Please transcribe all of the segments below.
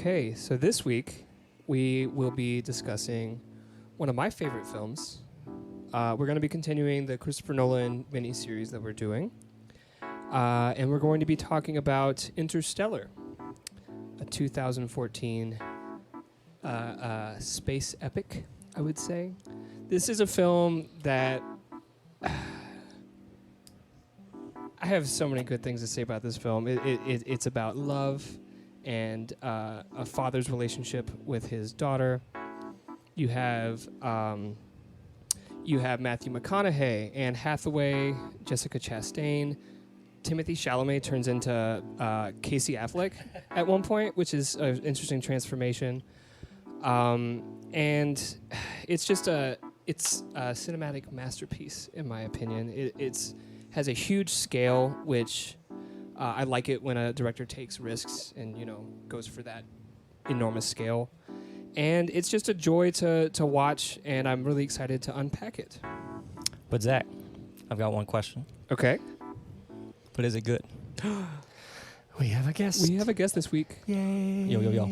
Okay, so this week we will be discussing one of my favorite films. We're going to be continuing the Christopher Nolan miniseries that we're doing. And we're going to be talking about Interstellar, a 2014 space epic, I would say. This is a film that I have so many good things to say about this film. It's about love and a father's relationship with his daughter. You have Matthew McConaughey, Anne Hathaway, Jessica Chastain. Timothy Chalamet turns into Casey Affleck at one point, which is an interesting transformation. And it's just it's a cinematic masterpiece, in my opinion. It's has a huge scale, which I like it when a director takes risks and, goes for that enormous scale. And it's just a joy to watch, and I'm really excited to unpack it. But Zach, I've got one question. Okay. But is it good? We have a guest. We have a guest this week. Yay. Yo, yo, yo.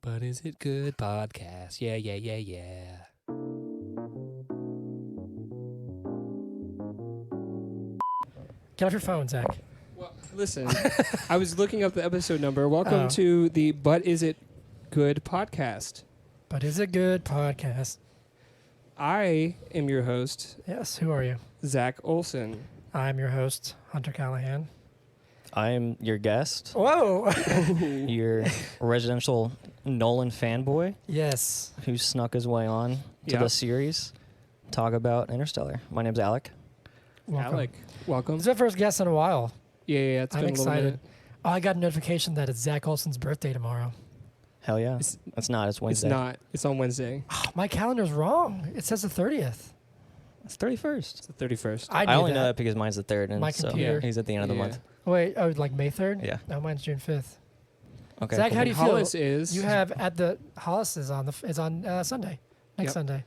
But is it good podcast? Yeah, yeah, yeah, yeah. Get off your phone, Zach. Well, listen, I was looking up the episode number. Welcome to the But Is It Good podcast. But is it good podcast? I am your host, Yes, who are you? Zach Olson. I'm your host, Hunter Callahan. I'm your guest, Whoa! your residential Nolan fanboy Yes. who snuck his way on to Yeah. the series. Talk about Interstellar. My name's Alec. Welcome. Alec, welcome. It's our first guest in a while. Yeah, it's I'm been a little excited. minute. Oh, I got a notification that it's Zach Olson's birthday tomorrow. Hell yeah. It's- It's not. It's Wednesday. It's not. It's on Wednesday. Oh, my calendar's wrong. It says the 30th. It's 31st. It's the 31st. I I knew only that. know that because mine's the 3rd. And My so computer. he's at the end of the Yeah. month. Wait, like May 3rd? Yeah. No, mine's June 5th. Okay. Zach, cool. how do you feel? Hollis is. You have at the Hollis is on Sunday, next Yep. Sunday,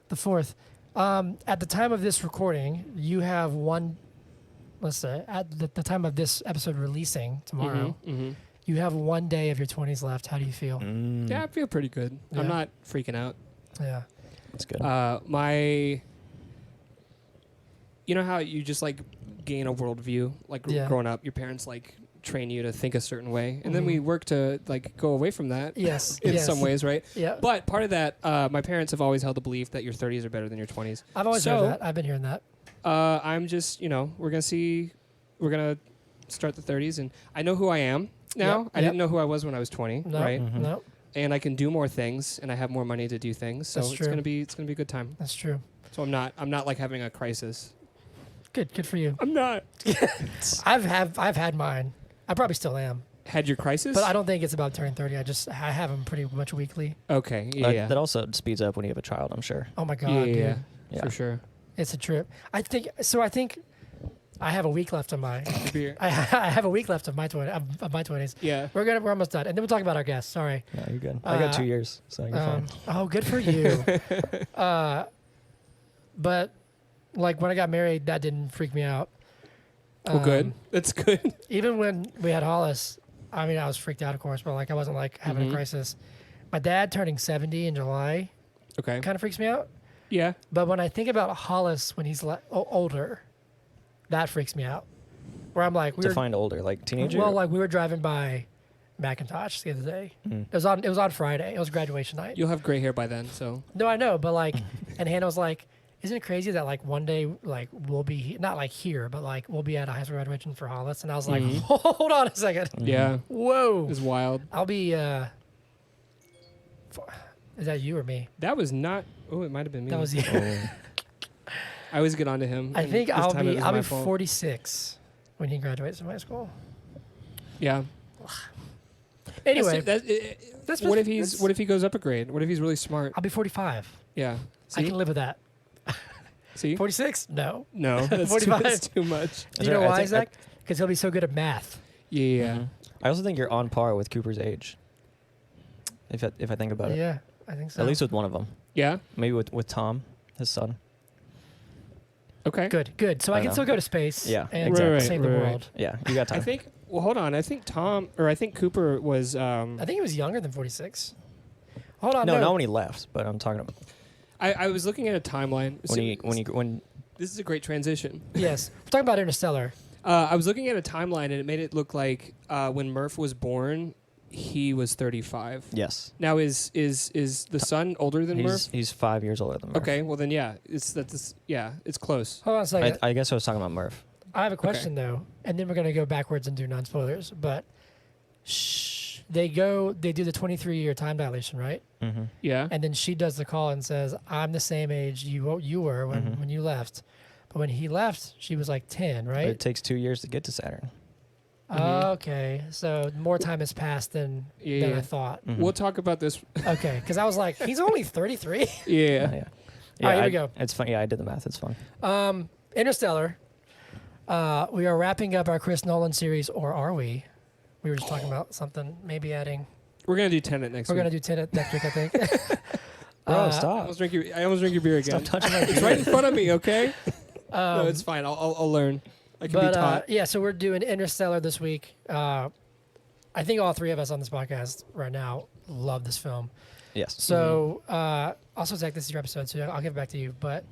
the 4th. At the time of this recording, you have one. Let's say at the time of this episode releasing tomorrow, Mhm. you have 1 day of your 20s left. How do you feel? Yeah, I feel pretty good. Yeah. I'm not freaking out. Yeah. That's good. You know how you just like gain a worldview, like Yeah. growing up, your parents like train you to think a certain way, and then we Mhm. work to like go away from that. Yes. In yes. some ways, right? Yeah. But part of that, my parents have always held the belief that your 30s are better than your 20s. I've always so- heard that. I've been hearing that. I'm just, we're gonna start the 30s, and I know who I am now. Yep, I didn't know who I was when I was 20, No. right? Mhm. No, And I can do more things, and I have more money to do things. So That's it's true. gonna be a good time. that's true. So I'm not like having a crisis. Good for you. I'm not. I've had mine. I probably still am, Had your crisis? but I don't think it's about turning 30. I have them pretty much weekly. Okay. Yeah. That also speeds up when you have a child, I'm sure. Oh my god, yeah, dude. Yeah. for sure. It's a trip. I think I have a week left of my. Beer. I have a week left of my 20s. Yeah. We're almost done, and then we'll talk about our guests. Sorry. No, you're good. I got 2 years, so you're fine. Oh, good for you. But like when I got married, that didn't freak me out. Well, good. That's good. Even when we had Hollis, I mean, I was freaked out, of course, but like I wasn't like having Mhm. a crisis. My dad turning 70 in July Okay. kind of freaks me out. Yeah. But when I think about Hollis when he's older, that freaks me out. Where I'm like, Defined older, like teenager? well, like we were driving by Macintosh the other day. Mm. It was on Friday. It was graduation night. You'll have gray hair by then, so. No, I know, but like, and Hannah was like, "Isn't it crazy that like one day like we'll be not like here, but like we'll be at a high school graduation for Hollis?" And I was like, Mhm. "Hold on a second, Yeah. whoa, It's wild. I'll be." Is that you or me? That was not. Oh, it might have been me. That was you. Oh. I always get onto him. I and think this I'll time it be was I'll my be fault. 46 when he graduates from high school. Yeah. Anyway, That's what if he goes up a grade? What if he's really smart? I'll be 45. Yeah. I See? can live with that. See? 46? No. No, that's 45. that's too much. Do you know I why, think- Zach? Because he'll be so good at math. Yeah. Mhm. I also think you're on par with Cooper's age. If I think about it. Yeah, I think so. At least with one of them. Yeah. Maybe with Tom, his son. Okay. Good. So I can know. still go to space. Yeah, and exactly. save the Right. world. Yeah, you got I time. think. Well, hold on. I think Cooper was. I think he was younger than 46. Hold on. no, not when he left, but I'm talking about I was looking at a timeline. when This is a great transition. Yes, we're talking about Interstellar. I was looking at a timeline and it made it look like when Murph was born, he was 35. yes, Now is the son older than Murph? he's 5 years older than Murph. Okay, well then it's close. Hold on a second. I guess I was talking about Murph. I have a question though, and then we're gonna go backwards and do non-spoilers. But they do the 23-year time dilation, right? Mm-hmm. Yeah. And then she does the call and says, "I'm the same age you were Mm-hmm. when you left." But when he left, she was like 10, But right? it takes 2 years to get to Saturn. Okay, so more time has passed than Yeah. I thought. Mhm. We'll talk about this. Okay, because I was like, he's only 33. Yeah. Yeah. All right, here we go. It's fun. Yeah, I did the math. It's fun. Interstellar. We are wrapping up our Chris Nolan series, or are we? We were just talking about something, maybe adding. We're gonna do Tenet next We're week. gonna do Tenet next week, I think. Bro, I stop. almost drink your beer again. Stop touching my It's right in front of me, okay? No, Um, it's fine. I'll learn. I can be But taught. yeah, so we're doing Interstellar this week. I think all three of us on this podcast right now love this film. Yes. So also, Zach, this is your episode, so I'll give it back to you. But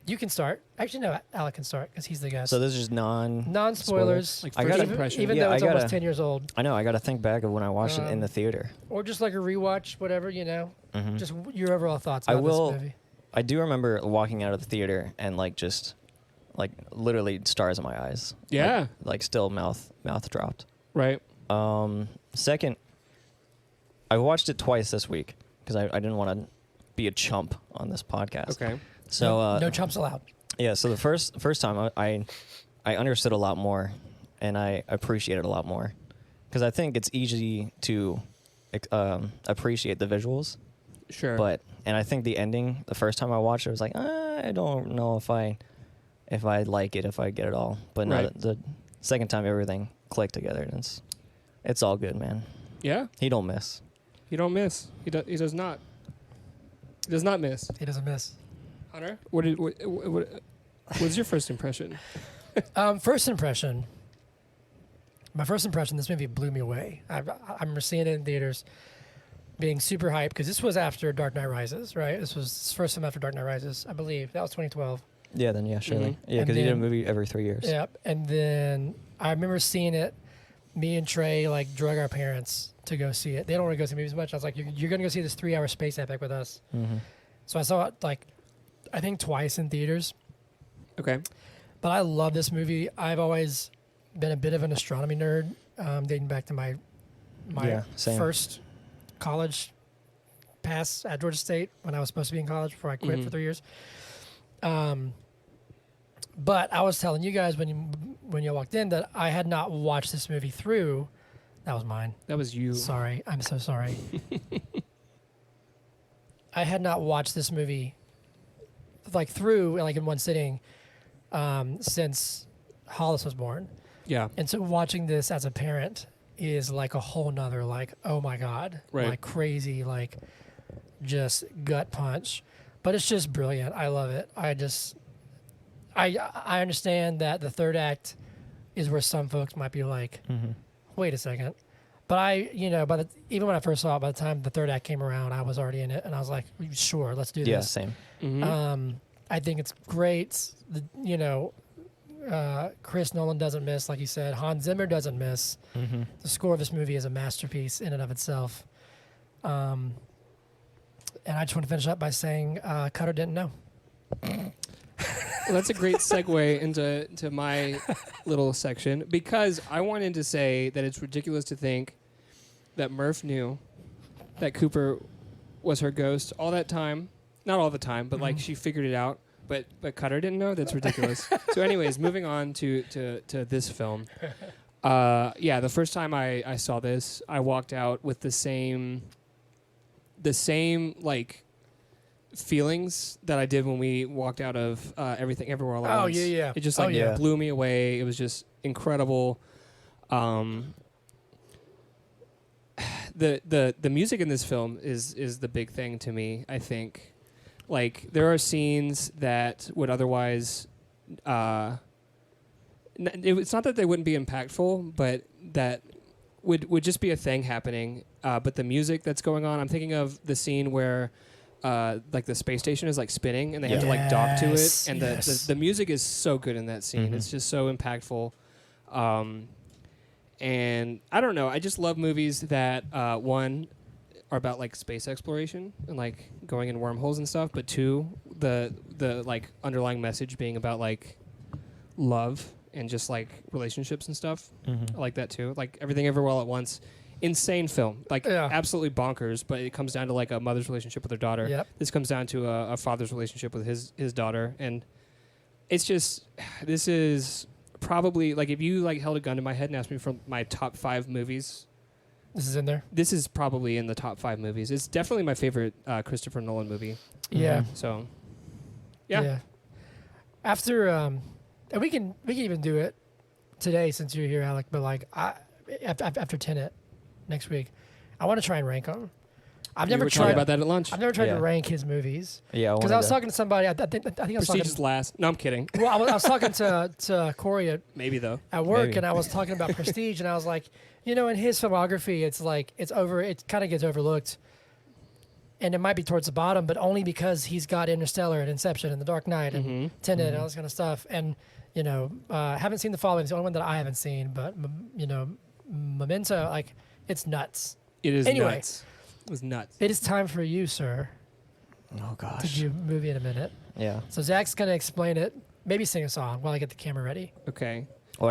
you can start. Actually, no, Alec can start because he's the guest. So this is just non-spoilers, Like I first gotta- impression. even Yeah, though it's I gotta- almost 10 years old, I know. I got to think back of when I watched it in the theater. or just like a rewatch, whatever, Mhm. just your overall thoughts I about will- this movie. I do remember walking out of the theater and just literally stars in my eyes. Yeah. Like still mouth dropped. Right. Second, I watched it twice this week because I didn't want to be a chump on this podcast. Okay. So no chumps allowed. yeah, so the first time I understood a lot more and I appreciated a lot more because I think it's easy to appreciate the visuals, Sure. and I think the ending the first time I watched it was like I don't know if I like it, if I get it all, but no, Right. the second time everything clicked together and it's all good, man. Yeah. He don't miss. You don't miss. He does not. He does not miss. He doesn't miss. Hunter, what's your first impression? First impression. My first impression, this movie blew me away. I remember seeing it in theaters, being super hyped because this was after Dark Knight Rises, right? This was his first time after Dark Knight Rises, I believe. That was 2012. Yeah, then yeah, surely. Mhm. Yeah, And because he did a then- movie every 3 years. Yep. And then I remember seeing it. Me and Trey drug our parents to go see it. They don't want to go see movies much. I was like, you're going to go see this 3-hour space epic with us. Mm-hmm. So I saw it I think twice in theaters. Okay. But I love this movie. I've always been a bit of an astronomy nerd, dating back to my Yeah, same. first college pass at Georgia State when I was supposed to be in college before I quit Mhm. for 3 years. But I was telling you guys when you walked in that I had not watched this movie through. That was mine. That was you. Sorry, I'm so sorry. I had not watched this movie through in one sitting since Hollis was born. Yeah. And so watching this as a parent is like a whole nother oh my God, Right. crazy, just gut punch. But it's just brilliant. I love it. I understand that the third act is where some folks might be like, Mm-hmm. wait a second. But even when I first saw it, by the time the third act came around, I was already in it, and I was like, sure, let's do Yeah, this. same. Mm-hmm. I think it's great. Chris Nolan doesn't miss, like you said. Hans Zimmer doesn't miss. Mm-hmm. The score of this movie is a masterpiece in and of itself. And I just want to finish up by saying Cutter didn't know. Well, that's a great segue into my little section because I wanted to say that it's ridiculous to think that Murph knew that Cooper was her ghost all that time. Not all the time, but she figured it out. But Cutter didn't know. That's ridiculous. So, anyways, moving on to this film. The first time I saw this, I walked out with the same feelings that I did when we walked out of Everything Everywhere All at Once. yeah. It just yeah. blew me away. It was just incredible. The music in this film is the big thing to me, I think. There are scenes that would otherwise it's not that they wouldn't be impactful, but that would just be a thing happening. But the music that's going on, I'm thinking of the scene where like the space station is like spinning and they have to like dock to it, and the music is so good in that scene. It's just so impactful. And I don't know, I just love movies that one are about like space exploration and like going in wormholes and stuff, but two, the like underlying message being about like love and just like relationships and stuff. I like that too. Like Everything Everywhere All at Once, insane film, like absolutely bonkers, but it comes down to like a mother's relationship with her daughter. This comes down to a father's relationship with his daughter, and it's just, this is probably like, if you like held a gun to my head and asked me for my top 5 movies, this is in there. This is probably in the top 5 movies. It's definitely my favorite Christopher Nolan movie. So yeah. After and we can even do it today since you're here, Alec, but like after Tenet next week, I want to try and rank them. I've never tried about that at lunch. I've never tried to rank his movies. Yeah, because I was talking to somebody. I think I was Prestige talking. is last. No, I'm kidding. Well, I was talking to Corey at work, and I was talking about Prestige, and I was like, in his filmography, it's like it kind of gets overlooked, and it might be towards the bottom, but only because he's got Interstellar and Inception and The Dark Knight and Tenet and all this kind of stuff, and haven't seen The Following. It's the only one that I haven't seen, but Memento, like, it's nuts. It is nuts. It was nuts. It is time for you, sir. Oh gosh. To do movie in a minute. Yeah. So Zach's gonna explain it. Maybe sing a song while I get the camera ready. Okay. Well,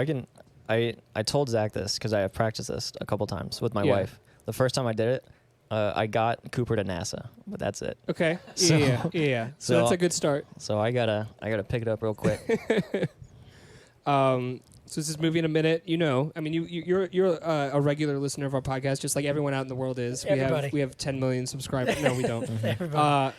I told Zach this because I have practiced this a couple times with my wife. The first time I did it, I got Cooper to NASA, but that's it. Okay. So, yeah. So that's a good start. So I gotta pick it up real quick. So this is movie in a minute. I mean, you're a regular listener of our podcast, just like everyone out in the world is. Everybody. We have 10 million subscribers. No, we don't. Everybody.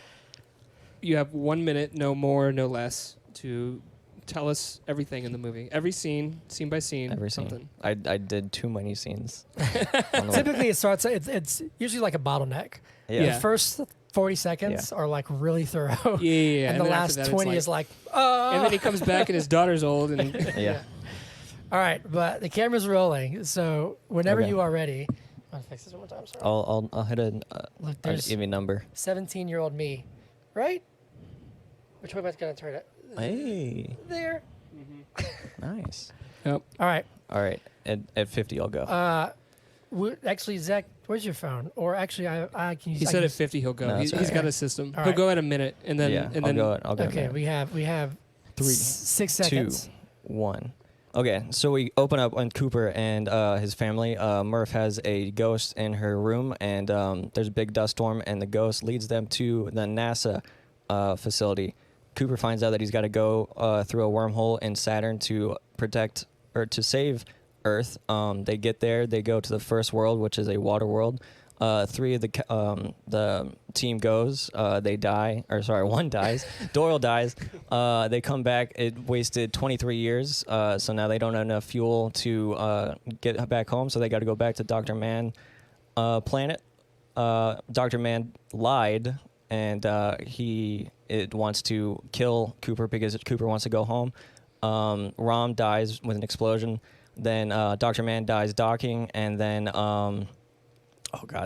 You have 1 minute, no more, no less, to tell us everything in the movie. Every scene by scene. Every something. scene. I did too many scenes. Typically, it starts. It's usually like a bottleneck. Yeah. The first 40 seconds are like really thorough. Yeah. And the last 20 is like, And then he comes back and his daughter's old. And Yeah. All right, but the camera's rolling, so whenever you are ready, I'll fix this one more time. Sorry. I'll hit a Look, there's give me a number. 17-year-old me, right? Which way am I gonna turn it? Hey. There. Nice. Yep. All right. All right. At 50, I'll go. Actually, Zach, where's your phone? Or actually, I can use. He said at 50 he'll go. No, He's right. got a system. All He'll right. go at a minute, and then I'll go. Okay, we have 3, 6 seconds. 2, 1. Okay, so we open up on Cooper and his family. Murph has a ghost in her room, and there's a big dust storm, and the ghost leads them to the NASA facility. Cooper finds out that he's got to go through a wormhole in Saturn to protect or to save Earth. They get there. They go to the first world, which is a water world. 3 of the team goes. They die. Or sorry, 1 dies. Doyle dies. They come back. It wasted 23 years. So now they don't have enough fuel to get back home. So they got to go back to Dr. Mann planet. Dr. Mann lied, and it wants to kill Cooper because Cooper wants to go home. Rom dies with an explosion. Then Dr. Mann dies docking, and then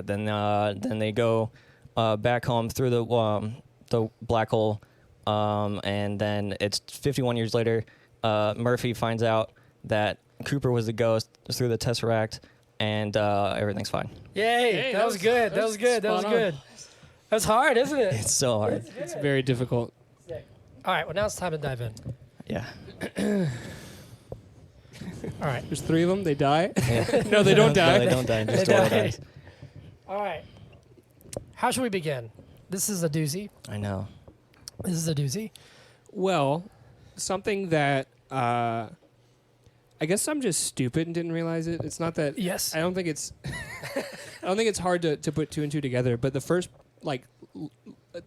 then they go back home through the black hole, and then it's 51 years later. Murphy finds out that Cooper was the ghost through the Tesseract, and everything's fine. Yay! Hey, that was good. That was good. That was good. That's hard, isn't it? It's so hard. it's very difficult. All right. Well, now it's time to dive in. Yeah. All right. There's 3 of them. They die. Yeah. No, they don't die. No, they don't die. Just They Doyle die. dies. All right. How should we begin? This is a doozy. I know. This is a doozy. Well, something that I guess I'm just stupid and didn't realize it. It's not that. Yes. I don't think it's. I don't think it's hard to put 2 and 2 together. But the first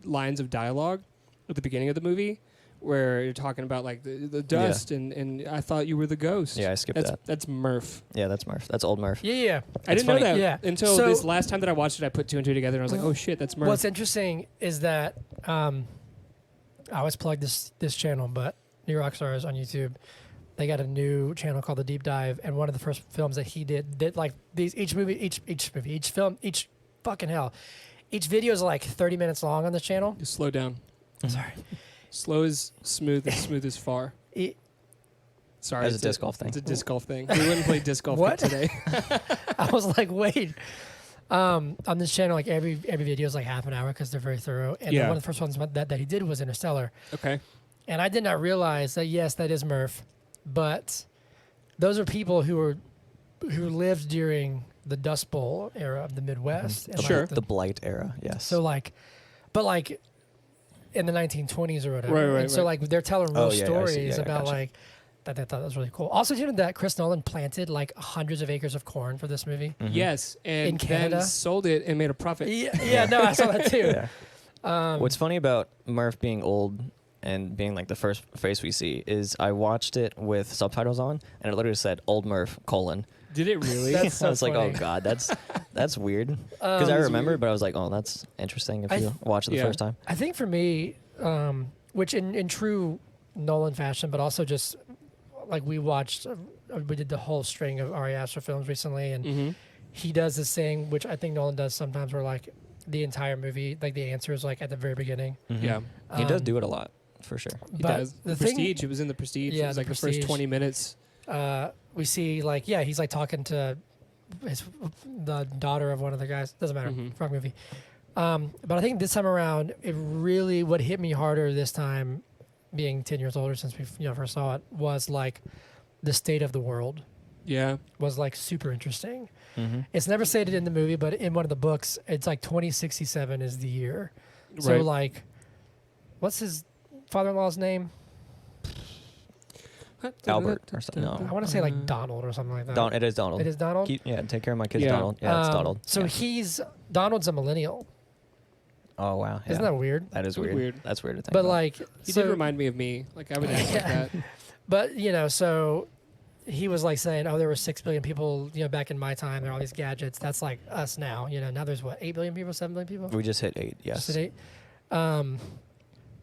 lines of dialogue at the beginning of the movie, where you're talking about like the dust and I thought you were the ghost. Yeah, I skipped that. That's Murph. Yeah, that's Murph. That's old Murph. Yeah. I didn't funny. know that Yeah. until So- this last time that I watched it. I put 2 and 2 together and I was like, oh shit, that's Murph. What's interesting is that I always plug this channel, but New Rockstars on YouTube. They got a new channel called The Deep Dive, and one of the first films that he did like these each film, each fucking hell. Each video is like 30 minutes long on this channel. Just slow down. Sorry. Slow is smooth and smooth is far. Sorry. That's a disc golf thing. It's a disc golf thing. We wouldn't play disc golf What? today. I was like, wait. On this channel, like every video is like half an hour because they're very thorough. And then one of the first ones that he did was Interstellar. Okay. And I did not realize that, yes, that is Murph, but those are people who lived during the Dust Bowl era of the Midwest. And Sure. like The Blight era, yes. So but in the 1920s or whatever. Right, and so like they're telling real stories about gotcha. like that they thought was really cool. Also, you know that Chris Nolan planted like hundreds of acres of corn for this movie. Yes, and In Canada? then sold it and made a profit. Yeah, no, I saw that too. Yeah. What's funny about Murph being old and being like the first face we see is I watched it with subtitles on, and it literally said "Old Murph:" Did it really? That's so I was like, funny. oh god, that's weird. Because I remembered, but I was like, oh, that's interesting if you watch it the first time. I think for me, which in true Nolan fashion, but also just like we did the whole string of Ari Aster films recently, and he does this thing, which I think Nolan does sometimes, where like the entire movie, like the answer is like at the very beginning. Yeah. He does do it a lot, for sure. He But does. the Prestige. thing- It was in the Prestige. Yeah, It was the like the Prestige. first 20 minutes. We see like he's like talking to the daughter of one of the guys. Doesn't matter. Wrong movie. But I think this time around, what hit me harder this time, being 10 years older since we first saw it, was like the state of the world Yeah. was like super interesting. Mm-hmm. It's never stated in the movie, but in one of the books, it's like 2067 is the year. So Right. like, what's his father-in-law's name? Albert or something. I No. want to say like Donald or something like that. It is Donald. It is Donald. Take care of my kids, Yeah. Donald. Yeah, it's Donald. So Yeah. Donald's a millennial. Oh wow. Yeah. Isn't that weird? That is It's weird. weird. That's weird to think But about. like, He so, did remind me of me. Like I would act like that. but so he was like saying, oh, there were 6 billion people, back in my time. There are all these gadgets. That's like us now. Now there's what, 8 billion people, 7 billion people? we just hit 8. Yes. Just at 8.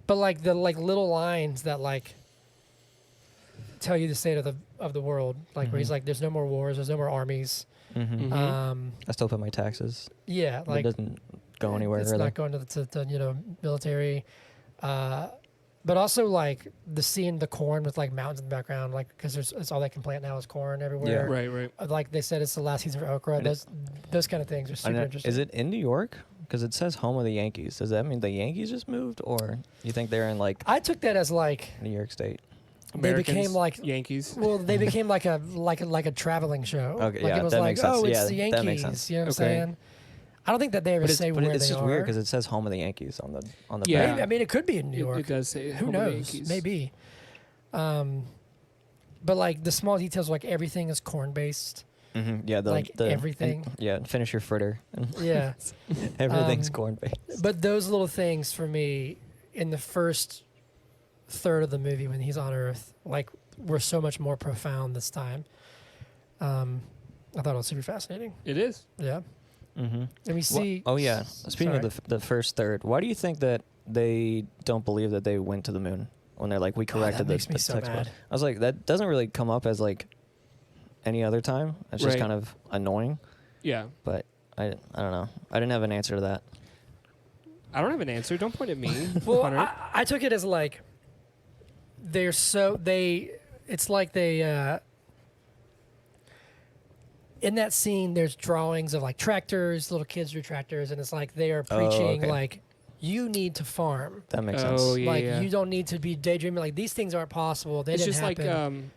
But like the like little lines that like tell you the state of the world, like where he's like, there's no more wars, there's no more armies. Mm-hmm. Mhm. I still pay my taxes. Yeah, It like doesn't go anywhere. it's really. not going to the military. But also like the scene, the corn with like mountains in the background, like because it's all they can plant now is corn everywhere. Right. Right. Like they said, it's the last season for okra. And Those kind of things are I super know- interesting. Is it in New York? Because it says home of the Yankees. Does that mean the Yankees just moved, or you think they're in like I took that as like New York State? they became Americans, like Yankees. well, they became like a traveling show. Okay, like yeah, it was that like, makes sense. oh, it's Yeah, the that Yankees. makes sense. You know what I'm Okay. saying? I don't think that they ever say where it's they just are. weird because it says home of the Yankees on the Yeah. back. Maybe, I mean, it could be in New York. It does say Who home of the knows? Yankees. Maybe. But like the small details, like everything is corn based. Mm-hmm. Yeah, Like everything. Finish your fritter. Yeah. Everything's corn based. But those little things for me in the first third of the movie when he's on Earth, like were so much more profound this time. I thought it was super fascinating. It is. Yeah. Mm-hmm. And we see. Oh yeah. Speaking of the first third, why do you think that they don't believe that they went to the moon when they're like, we corrected that makes the me so textbook? mad. I was like, that doesn't really come up as like any other time. It's just Right. kind of annoying. Yeah. But I don't know. I didn't have an answer to that. I don't have an answer. Don't point at me. Well, Hunter. I took it as like it's like they in that scene there's drawings of like tractors, little kids drew tractors, and it's like they are preaching okay. like you need to farm. That makes Oh, sense. yeah. Like you don't need to be daydreaming. Like these things aren't possible. They It's didn't just happen.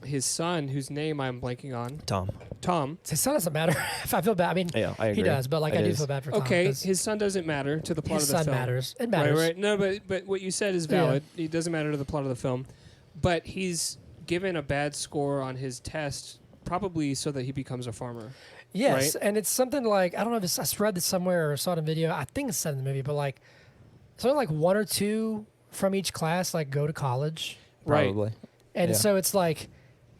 his son, whose name I'm blanking on, Tom. His son doesn't matter. If I feel bad, I mean, Yeah, I agree. he does, but like It I do is. feel bad for Tom. Okay, 'cause his son doesn't matter to the plot his of the son film. matters. It matters. Right. No, but what you said is valid. It doesn't matter to the plot of the film, but he's given a bad score on his test, probably so that he becomes a farmer. Yes, Right? and it's something like I don't know if I read this somewhere or saw it in video. I think it's said in the movie, but like something like 1 or 2 from each class like go to college, Right. Probably. and Yeah. so it's like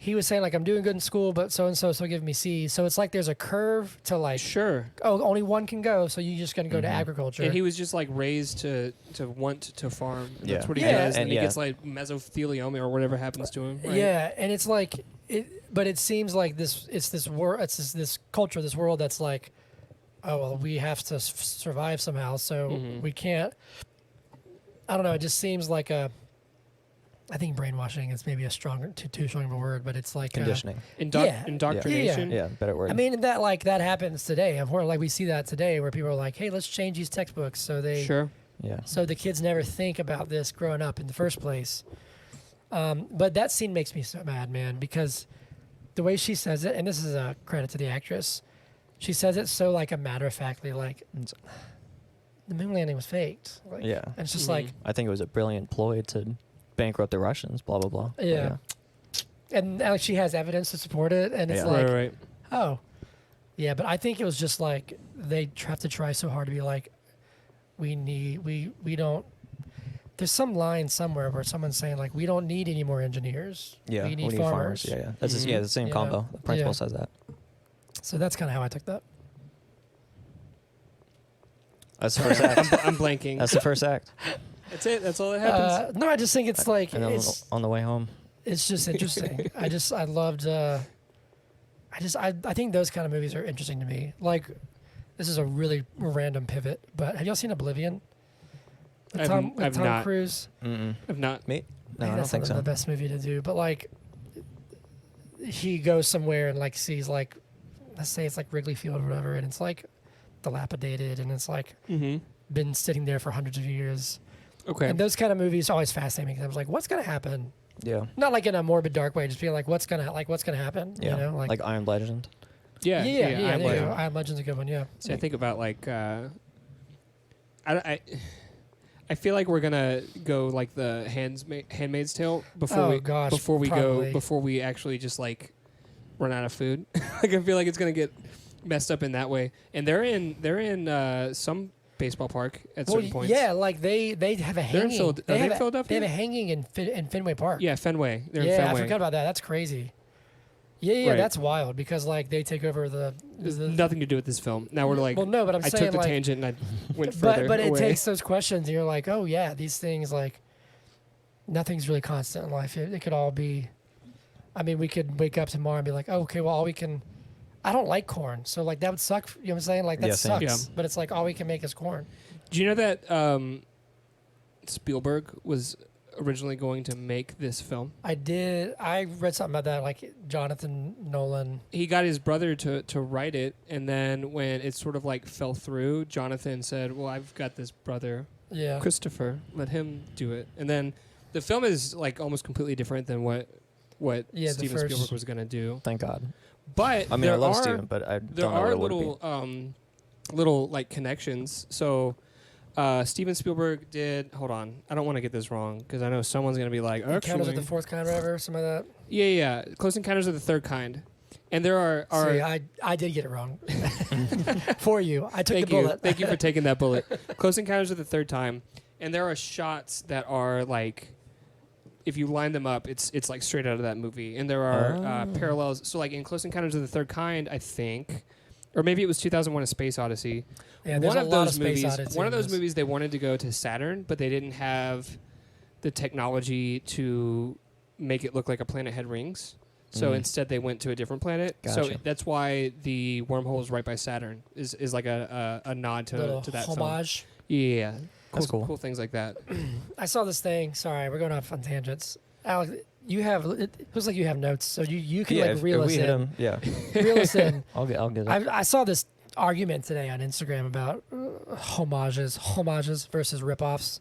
he was saying like I'm doing good in school, but so and so give me C's. So it's like there's a curve to like Sure. oh only one can go, so you're just gonna go to agriculture. And he was just like raised to want to farm. Yeah. That's what he Yeah. does, and he And gets like mesothelioma or whatever happens to him. Right? Yeah, and it's like but it seems like this culture, this world that's like, oh well, we have to survive somehow, so we can't. I don't know. It just seems like I think brainwashing is maybe a too strong of a word, but it's like Conditioning. Indoctrination. Yeah, better word. I mean that happens today. Like we see that today, where people are like, "Hey, let's change these textbooks so so the kids never think about this growing up in the first place." But that scene makes me so mad, man, because the way she says it, and this is a credit to the actress, she says it so like a matter of factly, like the moon landing was faked. Like, yeah. and it's just like, I think it was a brilliant ploy to bankrupt the Russians. Blah blah blah. yeah. And like she has evidence to support it, and it's Yeah. like, Right. oh, yeah. But I think it was just like they have to try so hard to be like, we don't. There's some line somewhere where someone's saying like, we don't need any more engineers. Yeah, we need farmers. Yeah. That's the same You combo. know? The principal Yeah. says that. So that's kind of how I took that. That's the first act. I'm blanking. That's the first act. That's it. That's all that happens. No, I just think it's like And then it's on the way home. just interesting. I think those kind of movies are interesting to me. Like, this is a really random pivot, but have y'all seen Oblivion? With Tom not. Cruise. I've not. Me? No, Maybe I don't that's think not so. the best movie to do, but like, he goes somewhere and like sees like, let's say it's like Wrigley Field or whatever, and it's like dilapidated, and it's like been sitting there for hundreds of years. Okay. And those kind of movies always fascinate me because I was like, what's gonna happen? Yeah. Not like in a morbid, dark way, just being like, what's gonna happen? Yeah. You know, like Iron Legend. Yeah. yeah. I'm There you like, go. Iron Legend's a good one. Yeah. See, I think about like, I feel like we're gonna go like the Handmaid's Tale before probably. before we actually just like run out of food. Like I feel like it's gonna get messed up in that way. And they're in some baseball park at certain points. Yeah, like they have a They're in hanging. Are they in Philadelphia? They have a hanging in Fenway Park. Yeah, Fenway. They're in Yeah, Fenway. I forgot about that. That's crazy. Yeah, Right. that's wild because like they take over There's nothing to do with this film. Now we're like, well, no, but I'm I saying took the like, tangent and I went further but it away. takes those questions and you're like, oh yeah, these things like nothing's really constant in life. It could all be. I mean, we could wake up tomorrow and be like, oh, okay, well, all we can. I don't like corn, so like that would suck. You know what I'm saying? Like that Yeah, same. sucks. Yeah. But it's like all we can make is corn. Do you know that Spielberg was originally going to make this film? I did. I read something about that, like Jonathan Nolan. He got his brother to write it, and then when it sort of like fell through, Jonathan said, "Well, I've got this brother, Yeah. Christopher. Let him do it." And then the film is like almost completely different than what Yeah, the Steven first- Spielberg was going to do. Thank God. But I mean, there I love are, Steven, but I there don't know are what it would be. little like connections. So Steven Spielberg did. Hold on, I don't want to get this wrong because I know someone's going to be like, Encounters actually, of the Fourth Kind, or whatever, some of that. yeah, Close Encounters of the Third Kind. And there are See, I did get it wrong. For you, I took the bullet. Thank you for taking that bullet. Close Encounters of the Third Time, and there are shots that are like, if you line them up, it's like straight out of that movie. And there are parallels. So like in Close Encounters of the Third Kind, I think, or maybe it was 2001: A Space Odyssey. Yeah, there's one a of lot those of space movies. oddity One in of those this. movies, they wanted to go to Saturn, but they didn't have the technology to make it look like a planet had rings. So instead, they went to a different planet. So Gotcha. that's why the wormhole is right by Saturn. Is like a nod to that homage. film. Yeah, That's cool. Cool things like that. I saw this thing. Sorry, we're going off on tangents. Alex, it looks like you have notes, so you can like reel us we hit in. him, yeah. Reel us in. I'll get it. I saw this argument today on Instagram about homages versus ripoffs.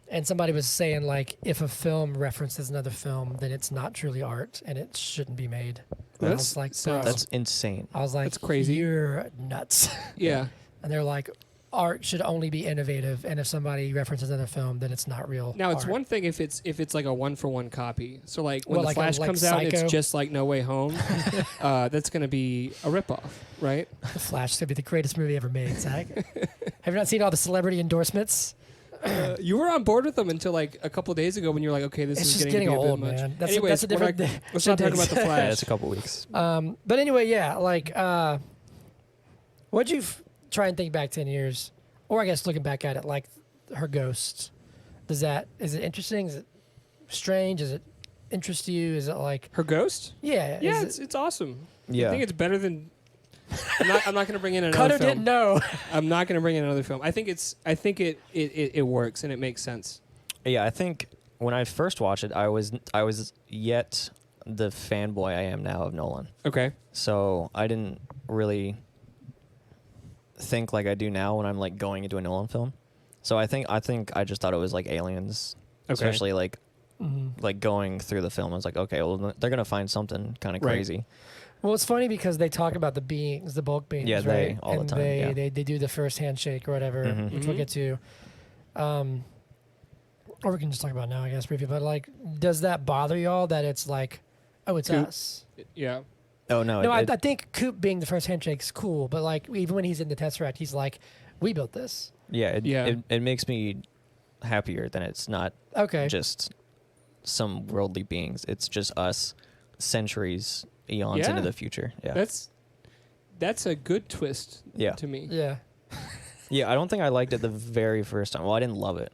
And somebody was saying, like, if a film references another film, then it's not truly art and it shouldn't be made. And I That's- was like, sounds- bro. That's insane. I was like, that's crazy. You're nuts. Yeah. And they're like, art should only be innovative, and if somebody references another film, then it's not real. Now it's art. one thing if it's like a 1-for-1 copy. So like when Well, the like Flash like comes out, Psycho. it's just like No Way Home. That's gonna be a ripoff, right? The Flash is gonna be the greatest movie ever made. Zach, have you not seen all the celebrity endorsements? You were on board with them until like a couple days ago when you were like, okay, this It's is just getting to be getting a old, bit much. man. That's Anyways, a different. let's not talk about the Flash. Yeah, it's a couple weeks. But anyway, yeah. Like, what'd you try and think back 10 years, or I guess looking back at it, like her ghost? Is it interesting? Is it strange? Is it interest you? Is it like Her ghost? yeah? Yeah, is it's awesome. Yeah. I think it's better than. I'm not going to bring in another Cutter film. didn't know. I'm not going to bring in another film. I think it works and it makes sense. Yeah, I think when I first watched it, I was yet the fanboy I am now of Nolan. Okay. So I didn't really think like I do now when I'm like going into a Nolan film. So I think I just thought it was like Aliens, Okay. especially like like going through the film. I was like, okay, well they're gonna find something kind of Right. crazy. Well, it's funny because they talk about the beings, the bulk beings, Yeah, right? they all the and time, They, yeah. they do the first handshake or whatever, Mhm. which we'll get to. Or we can just talk about it now, I guess, briefly. But like, does that bother y'all that it's like, oh, it's Coop. us? Yeah. Oh no, No, I think Coop being the first handshake's cool, but like even when he's in the Tesseract, he's like, we built this. it makes me happier than it's not Okay. just some worldly beings. It's just us, centuries, eons Yeah. into the future. Yeah, That's a good twist yeah, to me. Yeah. yeah. I don't think I liked it the very first time. Well, I didn't love it.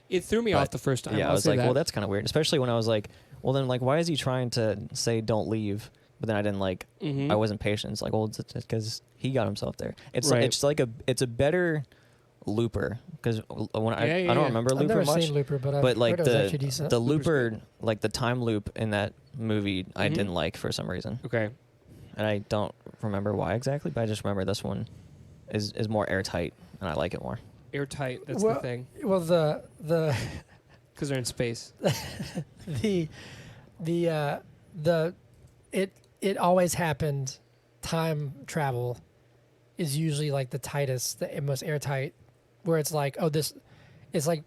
It threw me But, off the first time. Yeah, I I'll was say like, that. well, that's kind of weird. Especially when I was like, well, then like, why is he trying to say don't leave? But then I didn't like. Mhm. I wasn't patient. It's like, well, it's because he got himself there. It's Right. it's a better Looper because when I Yeah, don't yeah. remember I've Looper never much. seen Looper, but I've But like heard it was actually decent. the Looper's Looper, like the time loop in that movie, I Mhm. didn't like for some reason, Okay. and I don't remember why exactly. But I just remember this one is more airtight, and I like it more. Airtight. That's Well- the thing. Well, the Because they're in space. it always happened. Time travel is usually like the tightest, the most airtight, where it's like, oh, this, it's like,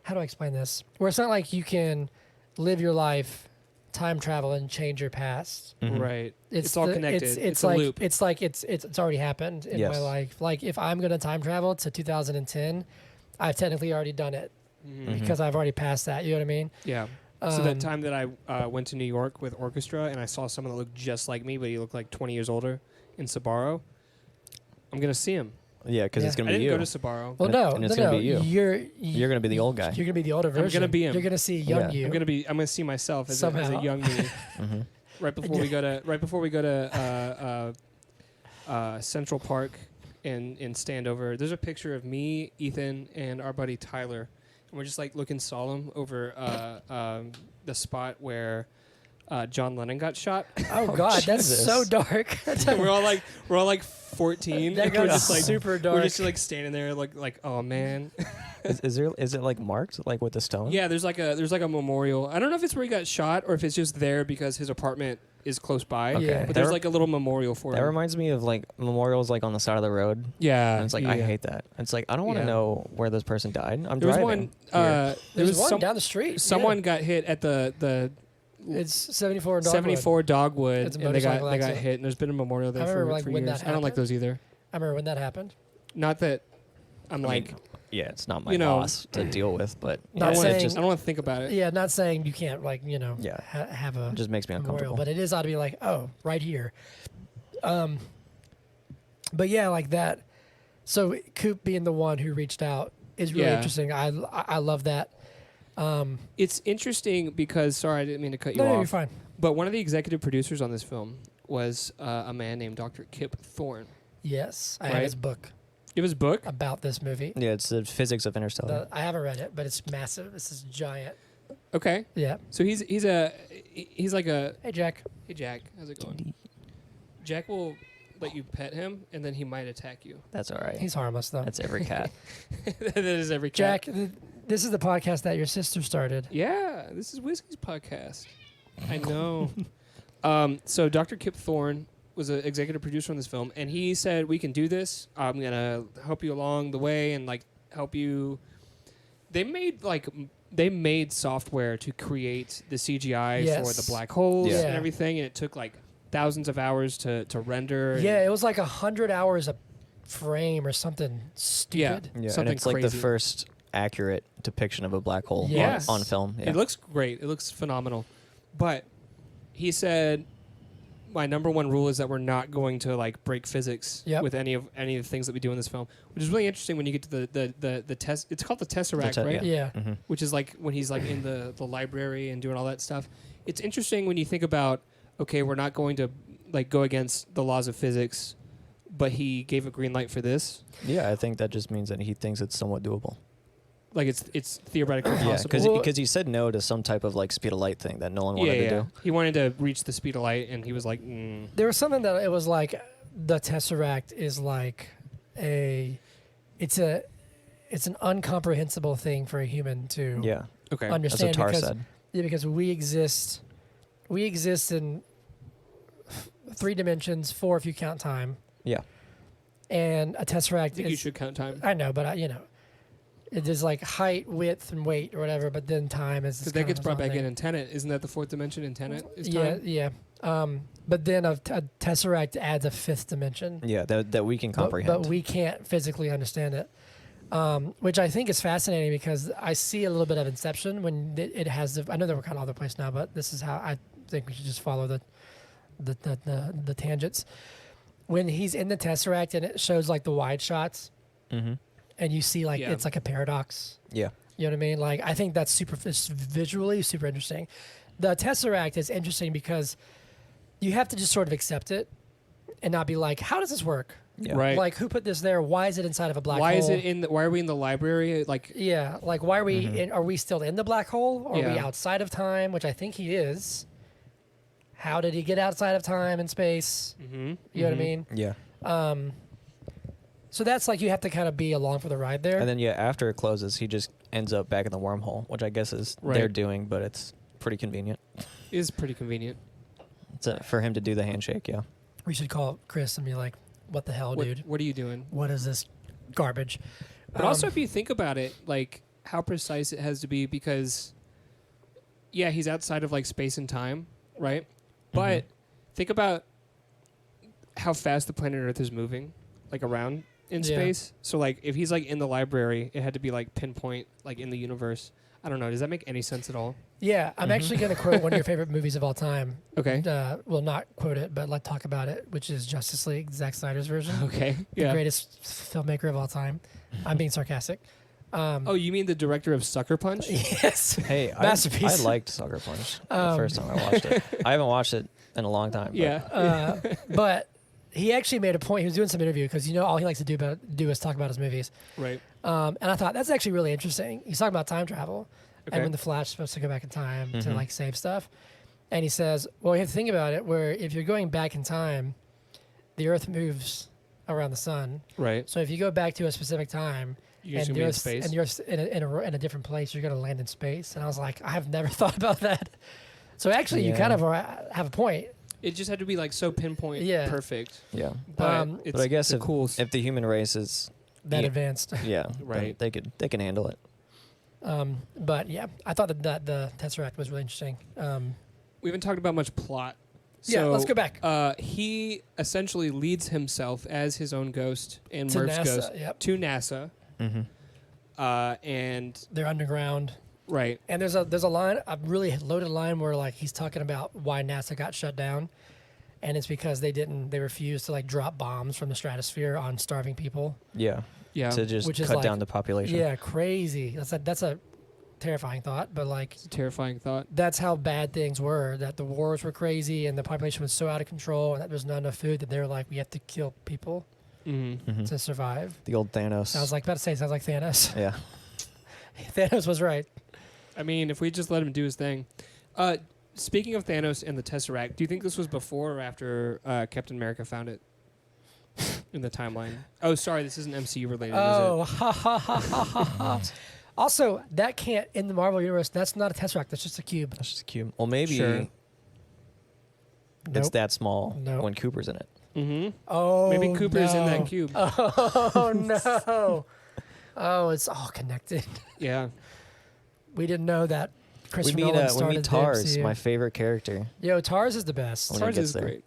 how do I explain this? Where it's not like you can live your life, time travel, and change your past. Mhm. Right. It's all connected. It's It's a like loop. it's like it's already happened in my Yes. life. Like if I'm gonna time travel to 2010, I've technically already done it Mhm. because I've already passed that. You know what I mean? Yeah. So that Um, time that I went to New York with orchestra and I saw someone that looked just like me, but he looked like 20 years older in Sabaro, I'm gonna see him. Yeah, because Yeah. it's I gonna be didn't you. go to Sabaro. Well, And- no, and it's no, gonna no. be you. You're gonna be the old guy. You're gonna be the older version. gonna be him. You're gonna see young Yeah. you. I'm gonna see myself as a Somehow. young me hmm right before we go to Central Park and stand over. There's a picture of me, Ethan, and our buddy Tyler, and we're just like looking solemn over the spot where John Lennon got shot. Oh God, that's Jesus. so dark. we're all like 14. That and we're got just like super dark. We're just like standing there like oh man. is it like marked like with the stone? Yeah, there's like a memorial. I don't know if it's where he got shot or if it's just there because his apartment is close by. Okay. Yeah. But there's like a little memorial for That him. reminds me of like memorials like on the side of the road. Yeah. And it's like yeah, I yeah. hate that. It's like I don't want to Yeah. know where this person died. I'm There was driving. one. here. There There's was one down the street. someone got hit at the It's 74 Dogwood. 74 Dogwood, It's a and they got motorcycle accident. hit. And there's been a memorial there I remember, for like, for when years. that I don't like happened. those either. I remember when that happened. Not that I'm I like mean, yeah, it's not my you know, boss to deal with, but I Not don't want saying- to. I don't want to think about it. Yeah, not saying you can't Yeah. have a it just makes me memorial, uncomfortable. but it is ought to be like, oh, right here. But yeah, like that. So Coop being the one who reached out is really Yeah. interesting. I love that. It's interesting because sorry, I didn't mean to cut you No, off. you're fine. But one of the executive producers on this film was a man named Dr. Kip Thorne. Yes, I Right. have his book It was a book. about this movie. Yeah, it's the physics of Interstellar. I haven't read it, but it's massive. This is giant. Okay, Yeah. so he's like a Hey, Jack. hey Jack, how's it going? Jack will let you pet him, and then he might attack you. That's all right. He's harmless though. That's every cat. That is every cat. Jack, this is the podcast that your sister started. Yeah, this is Whiskey's podcast. I know. So Dr. Kip Thorne was an executive producer on this film, and he said, "We can do this. I'm gonna help you along the way and like help you." They made software to create the CGI for Yes. the black holes Yeah. and everything, and it took like thousands of hours to render. and- Yeah, it was like 100 hours a frame or something yeah, stupid. Yeah, something and it's like crazy. the first accurate depiction of a black hole Yes. on film. Yeah. It looks great. It looks phenomenal. But he said, my number one rule is that we're not going to like break physics with any of the things that we do in this film, which is really interesting when you get to the test. It's called the Tesseract, right? Yeah. Mm-hmm. Which is like when he's like in the library and doing all that stuff. It's interesting when you think about, okay, we're not going to like go against the laws of physics, but he gave a green light for this. Yeah, I think that just means that he thinks it's somewhat doable. Like it's theoretically Yeah, possible. because he said no to some type of like speed of light thing that Nolan wanted to do. He wanted to reach the speed of light, and he was like, There was something that it was like the Tesseract is like it's an incomprehensible thing for a human to okay, understand. That's what Tar said. Yeah, because we exist in 3 dimensions, 4 if you count time. Yeah. And a Tesseract I think you should count time. I know, but it is like height, width, and weight or whatever, but then time is... Because that gets brought back in Tenet. Isn't that the 4th dimension in Tenet? Is time? Yeah. But then a Tesseract adds a 5th dimension. Yeah, that we can comprehend. But we can't physically understand it. Which I think is fascinating because I see a little bit of Inception when it has... I know that we're kind of all over the place now, but this is how I think we should just follow the tangents. When he's in the Tesseract and it shows like the wide shots... Mm-hmm. And you see, like, it's like a paradox. Yeah. You know what I mean? Like, I think that's visually super interesting. The Tesseract is interesting because you have to just sort of accept it and not be like, how does this work? Yeah. Right. Like, who put this there? Why is it inside of a black hole? Why are we in the library? Like, yeah. Like, why are we are we still in the black hole? Are we Yeah. outside of time? Which I think he is. How did he get outside of time and space? You know what I mean? Yeah. So that's like you have to kind of be along for the ride there. And then after it closes, he just ends up back in the wormhole, which I guess is they're doing, but it's pretty convenient. Is pretty convenient. It's for him to do the handshake. Yeah. We should call Chris and be like, "What the hell, dude? What are you doing? What is this garbage?" But also, if you think about it, like how precise it has to be, because he's outside of like space and time, right? But think about how fast the planet Earth is moving, like around in space. So like if he's like in the library, it had to be like pinpoint like in the universe. I don't know. Does that make any sense at all? Yeah, I'm actually going to quote one of your favorite movies of all time. Okay. Well, not quote it, but let's talk about it, which is Justice League, Zack Snyder's version. Okay. The greatest filmmaker of all time. I'm being sarcastic. Oh, you mean the director of Sucker Punch? Yes. Hey, Masterpiece. I liked Sucker Punch the first time I watched it. I haven't watched it in a long time. But But he actually made a point. He was doing some interview because all he likes to do is talk about his movies. Right. And I thought that's actually really interesting. He's talking about time travel and when the Flash is supposed to go back in time to like save stuff. And he says, well, you have to think about it where if you're going back in time, the Earth moves around the sun. Right. So if you go back to a specific time You're and gonna be in space. and you're in a different place, you're going to land in space. And I was like, I have never thought about that. So actually, you kind of have a point. It just had to be like so pinpoint, perfect. yeah. But, But I guess cool. if the human race is That advanced. Right. then they can handle it. But yeah, I thought that the Tesseract was really interesting. We haven't talked about much plot. Yeah, So, let's go back. He essentially leads himself as his own ghost and To Murph's NASA, ghost yep. to NASA. And They're underground. right. And there's a line, a really loaded line where like he's talking about why NASA got shut down, and it's because they refused to like drop bombs from the stratosphere on starving people. Yeah. Yeah. To just Which is cut like- down the population. Yeah, crazy. That's a terrifying thought, but like It's a terrifying thought. that's how bad things were. That the wars were crazy and the population was so out of control, and that there's not enough food that they were like, we have to kill people to survive. The old Thanos. I was like about to say, sounds like Thanos. Yeah. Thanos was right. I mean, if we just let him do his thing. Speaking of Thanos and the Tesseract, do you think this was before or after Captain America found it in the timeline? Oh, sorry, this isn't MCU related, Oh, is ha ha ha ha ha ha. Also, that can't in the Marvel universe. That's not a Tesseract. That's just a cube. That's just cute. Well, maybe Sure. it's Nope. that small Nope. when Cooper's in it. it? Mm-hmm. Oh, Maybe Cooper's in no. that cube. Oh no! Oh, it's all connected. Yeah. We didn't know that. We Christopher meet Nolan we started meet the Tars, MCU. my favorite character. Yo, Tars is the best. When he Tars gets is there. great.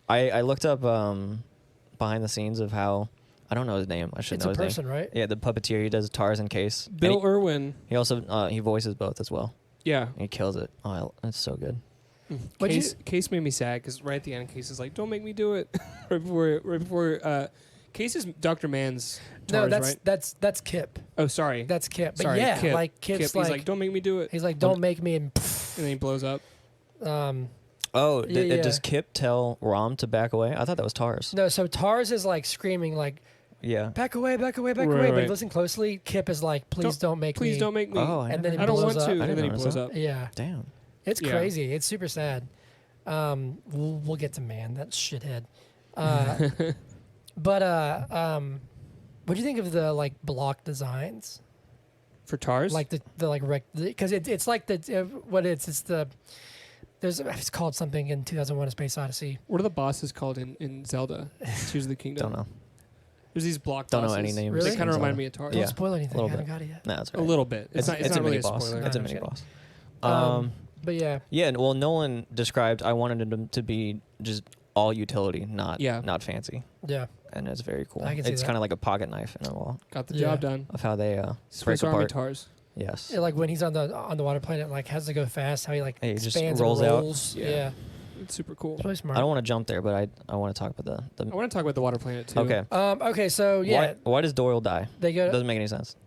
I looked up behind the scenes of how I don't know his name. I should It's know a his person, name. right? Yeah, the puppeteer. He does Tars and Case. And Bill Irwin. he also he voices both as well. Yeah. And he kills it. Oh, that's so good. Case made me sad because right at the end, Case is like, "Don't make me do it." right before. Case is Dr. Man's. Tars, No, right? that's Kip. Oh, sorry. That's Kip. But Sorry, yeah, Kip. like Kip's He's like, "Don't make me do it." he's like, don't make me. And then he blows up. Oh, Yeah. does Kip tell Rom to back away? I thought that was Tars. no, so Tars is like screaming like, Yeah. back away, back away, back Right, away. But if right. you listen closely, Kip is like, please don't make me. Please don't make me. Oh, And then I don't want blows to. up. And then he notice blows that. up. Yeah, Damn. it's Yeah. crazy. It's super sad. We'll get to Man, that shithead. But what do you think of the like block designs? For Tars? Like the like because it's like it's called something in 2001: A Space Odyssey. What are the bosses called in Zelda? Tears of the Kingdom. Don't know. There's these block Don't know bosses. any names. Really? They kind of in remind Zelda. me of Tars. Don't Yeah, spoil anything. a I little haven't bit. got it yet. No, that's A right. little bit. It's not a really mini a boss. spoiler. It's a No, mini shit. boss. But yeah, Yeah, well, Nolan described I wanted him to be just all utility, not fancy, yeah. and it's very cool. I can see It's that. kind of like a pocket knife in a wall Got the Yeah. job done. of how they Swiss break Army apart. Tars. Yes. Yeah, like when he's on the water planet, like has to go fast. How he like Hey, he just expands rolls and out. rolls. Yeah. Yeah, It's super cool. it's really smart. I don't want to jump there, but I want to talk about I want to talk about the water planet too. Okay. Okay, so yeah, Why does Doyle die? they go. Doesn't make any sense.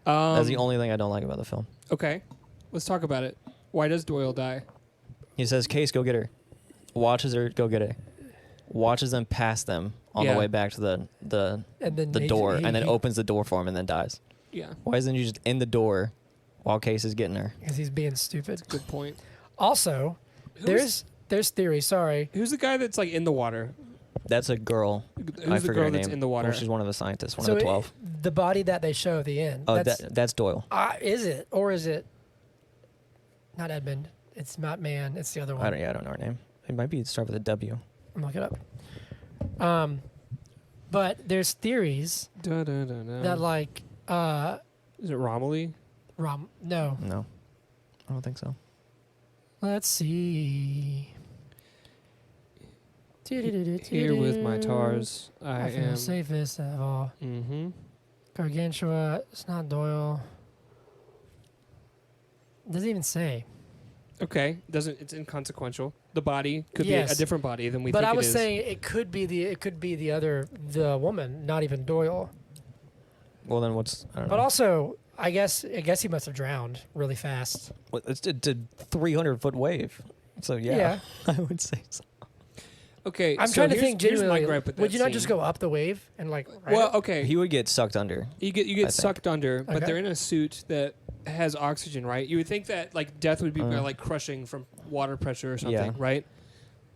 That's the only thing I don't like about the film. Okay. Let's talk about it. Why does Doyle die? He says, "Case, go get her." Watches her go get her. Watches them pass them on Yeah. the way back to the and then door, and then opens the door for him, and then dies. Yeah. Why isn't he just in the door while Case is getting her? because he's being stupid. Good point. Also, there's theory. Sorry, Who's the guy that's like in the water? That's a girl. Who's I the forget girl her that's name. in the water? Well, she's one of the scientists, one so of the 12. the body that they show at the end. Oh, that's Doyle. is it or is it not Edmund? It's not Man. It's the other one. I don't know her name. It might be start with a W. I'm looking it up. But there's theories that like Is it Romilly? no. No, I don't think so. Let's see. Here with my Tars, I I feel am. safest of all. Mm-hmm. Gargantua. It's not Doyle. Doesn't even say. Okay. It's inconsequential. The body could be Yes. a different body than we But think I it was is. saying it could be the woman, not even Doyle. Well, then what's? I don't But know. also, I guess he must have drowned really fast. Well, it's a 300-foot wave. So yeah, I would say so. Okay. I'm so trying to here's- think here's genuinely. my gripe with that Would you not just scene. go up the wave and like? ride Well, it? okay. He would get sucked under. You I get think. sucked under, but Okay. they're in a suit that has oxygen, right? You would think that like death would be by like crushing from water pressure or something, Yeah. right?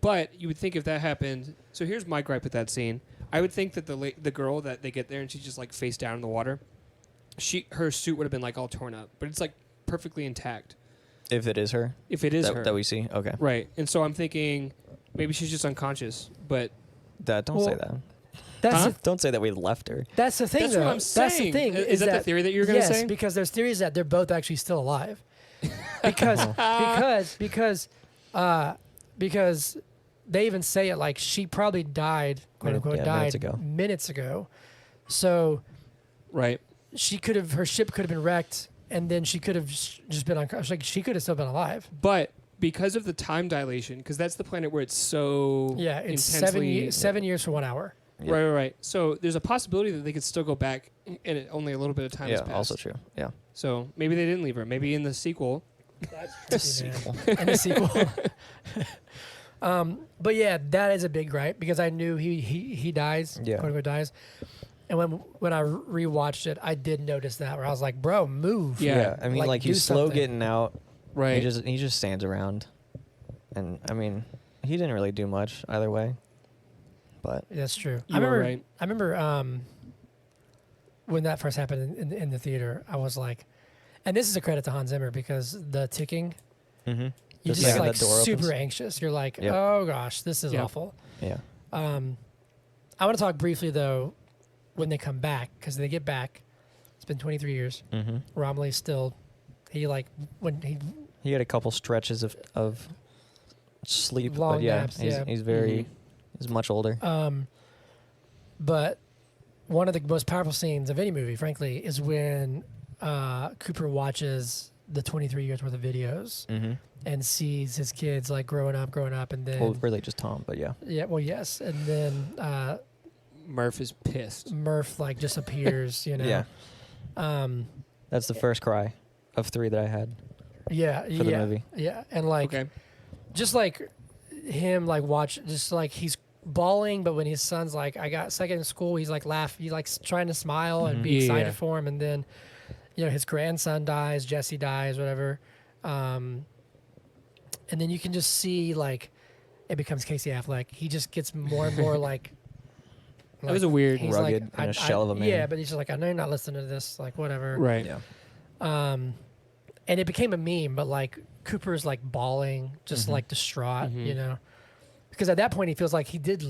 But you would think if that happened. So here's my gripe with that scene. I would think that the girl that they get there and she's just like face down in the water, her suit would have been like all torn up, but it's like perfectly intact. If it is her, If it is that, her, that we see, okay. right? And so I'm thinking maybe she's just unconscious, but Don't Well, say that. That's Huh? the, Don't say that we left her. that's the thing. That's though. what I'm That's the saying. thing. Is that the theory that you were gonna yes, say? because there's theories that they're both actually still alive. Because because they even say it like she probably died, quote unquote, minutes died ago. minutes ago. So right. her ship could have been wrecked, and then she could have just been unconscious. Like she could have still been alive. But because of the time dilation, because that's the planet where it's so Yeah, it's intensely 7 years for 1 hour. Yeah. Right. So there's a possibility that they could still go back, and only a little bit of time has Yeah, passed. also true. Yeah. So maybe they didn't leave her. Maybe in the sequel. That's tricky, man. And the sequel. But yeah, that is a big gripe because I knew he dies, Yeah. quote unquote dies. And when I rewatched it, I did notice that where I was like, bro, move. Yeah. I mean, like do he's slow something. getting out. Right. He just stands around, and I mean, he didn't really do much either way. But That's true. You were right. I remember when that first happened in the theater, I was like, and this is a credit to Hans Zimmer because the ticking, mm-hmm. you The just second like that door super opens. anxious. You're like, Yep. oh gosh, this is Yep. awful. yeah, I want to talk briefly though when they come back because they get back. It's been 23 years. mm-hmm. Romilly's still he He had a couple stretches of sleep, Long but yeah, naps, he's yeah. he's very Mhm. he's much older. but one of the most powerful scenes of any movie, frankly, is when Cooper watches the 23 years worth of videos and sees his kids like growing up, and then Well, really just Tom, but yeah. yeah, well, yes, and then Murph is pissed. Murph like just appears, you know. Yeah. That's the first cry of 3 that I had Yeah, for the movie. Yeah, and like Okay. just like him like watch just like he's bawling, but when his son's like I got second in school, he's like he's like trying to smile and be excited Yeah. for him, and then you know his grandson dies, Jesse dies, whatever, and then you can just see like it becomes Casey Affleck. He just gets more and more like That was a weird, he's rugged and a shell of a man. Yeah, but he's just like I know you're not listening to this, like whatever. right? Yeah. And it became a meme, but like Cooper's like bawling, just Mm-hmm. like distraught, you know, because at that point he feels like he did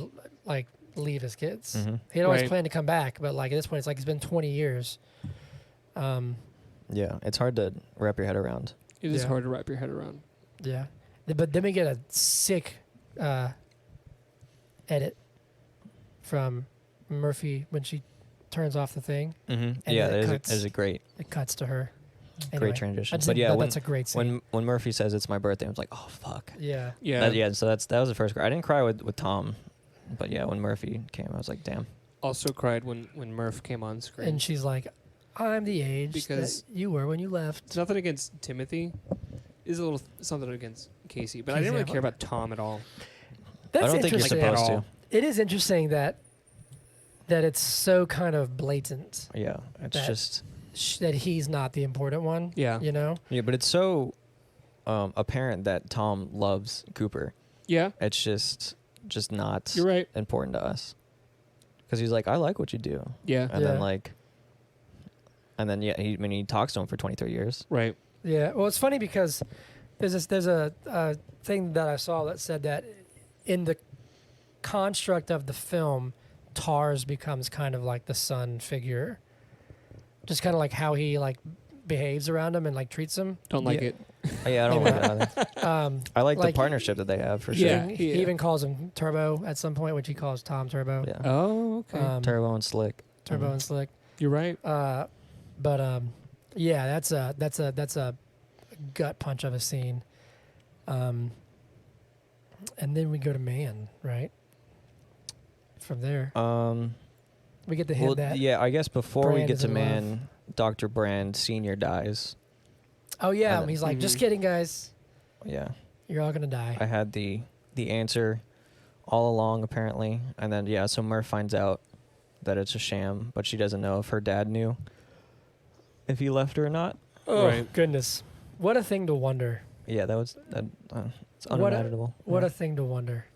like leave his kids. Mm-hmm. He had always Right. planned to come back, but like at this point it's like it's been 20 years. Yeah, it's hard to wrap your head around. It is Yeah. hard to wrap your head around. Yeah, but then we get a sick edit from Murphy when she turns off the thing. Mm-hmm. And Yeah, then it there's a great It cuts to her. great transition. I just But think yeah, that's a great scene. when Murphy says it's my birthday, I was like, oh fuck. Yeah. Yeah. So that was the first cry. I didn't cry with Tom, but yeah, when Murphy came, I was like, damn. Also cried when Murph came on screen. And she's like, I'm the age Because- that you were when you left. It's nothing against Timothy. It's a little something against Casey, but I Casey didn't really Affleck. care about Tom at all. That's I don't think you're interesting. supposed At to. all. It is interesting that it's so kind of blatant Yeah, it's That- just that he's not the important one. Yeah. You know? yeah, but it's so apparent that Tom loves Cooper. Yeah, It's just not you're right. important to us because he's like, I like what you do, Yeah, and Yeah. then he talks to him for 23 years. right. Yeah. Well, it's funny because there's a thing that I saw that said that in the construct of the film, Tars becomes kind of like the son figure. Just kind of like how he like behaves around him and like treats him. Don't like Yeah. it. Yeah, I don't like it either. I like the Like- partnership that they have for sure. Yeah. He even calls him Turbo at some point, which he calls Tom Turbo. Yeah. Oh, okay. Turbo and Slick. Turbo Mhm. and Slick. You're right. Yeah, that's a gut punch of a scene. And then we go to Man, right? From there, we get to hint Well, that. yeah, I guess before we Brand get is to in love. Man, Dr. Brand Sr. dies. Oh yeah, and he's like, just Mhm. kidding, guys. Yeah. You're all gonna die. I had the answer all along, apparently. And then, yeah, so Murph finds out that it's a sham, but she doesn't know if her dad knew if he left her or not. Oh Right. goodness, what a thing to wonder. Yeah, it's What a- unimaginable. What yeah. a thing to wonder.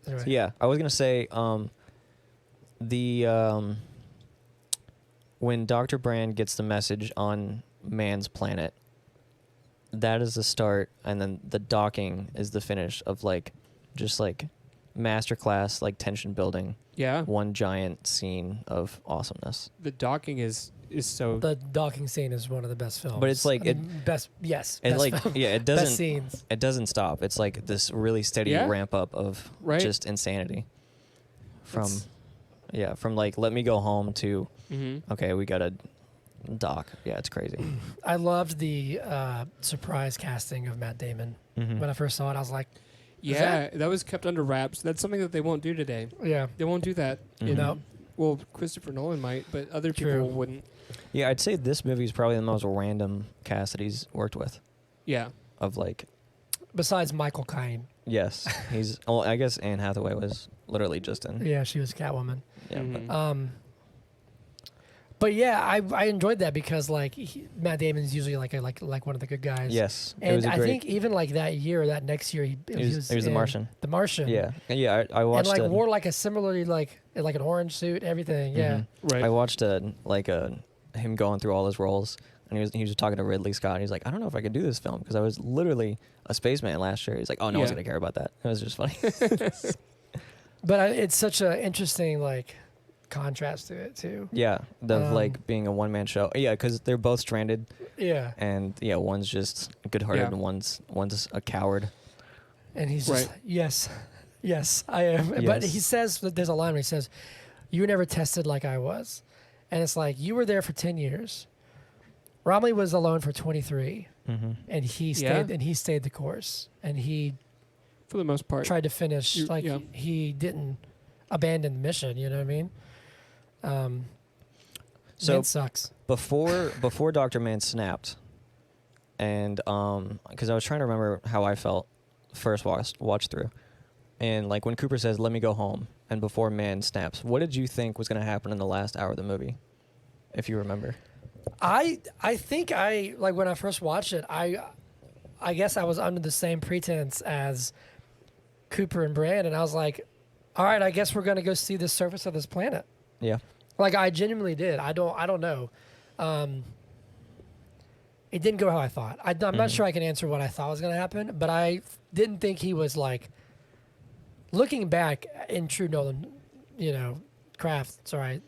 Anyway. So, yeah, I was going to say when Dr. Brand gets the message on Man's planet, that is the start, and then the docking is the finish of just masterclass tension building. Yeah. One giant scene of awesomeness. The docking is so. The docking scene is one of the best films. But it's like I mean, best. Yes. And best film. yeah, it Best doesn't scenes. it doesn't stop. It's like this really steady Yeah. ramp up of Right. just insanity. From It's- let me go home to Mhm. okay, we got to dock. Yeah, it's crazy. I loved the surprise casting of Matt Damon. Mhm. When I first saw it, I was like, Yeah, that was kept under wraps. That's something that they won't do today. yeah, They won't do that. Mhm. you know, Well, Christopher Nolan might, but other people True. wouldn't. Yeah, I'd say this movie is probably the most random cast that he's worked with. Yeah. Of besides Michael Caine. yes, he's. Well, I guess Anne Hathaway was literally just in. Yeah, she was Catwoman. Yeah, Mhm. But yeah, I enjoyed that because Matt Damon's usually like one of the good guys. yes, it And was a I great. think even that year, or that next year, he was the in Martian. The Martian. Yeah, I And watched it. wore a similarly like an orange suit, everything. Yeah. Mhm. Right. I watched him going through all his roles, and he was talking to Ridley Scott. And he's like, I don't know if I could do this film because I was literally a spaceman last year. He's like, oh, no one's Yeah. gonna care about that. It was just funny. But it's such an interesting contrast to it too. Yeah, being a one man show. Yeah, because they're both stranded, Yeah. and yeah, one's just good hearted, Yeah. and one's a coward. And he's just Right. yes, I am. But Yes. he says that there's a line where he says, You were never tested like I was. And it's like, you were there for 10 years. Romley was alone for 23. And he stayed the course. And he, for the most part, tried to finish. He didn't abandon the mission. You know what I mean? So Man sucks. Before Dr. Man snapped, and because I was trying to remember how I felt first watch through, and like when Cooper says, "Let me go home," and before Man snaps, what did you think was going to happen in the last hour of the movie, if you remember? I think when I first watched it, I guess I was under the same pretense as Cooper and Brand, and I was like, all right, I guess we're going to go see the surface of this planet. Yeah. Like, I genuinely did. I don't know. It didn't go how I thought. I'm not sure I can answer what I thought was going to happen, but I didn't think he was like, looking back in true Nolan, craft, sorry,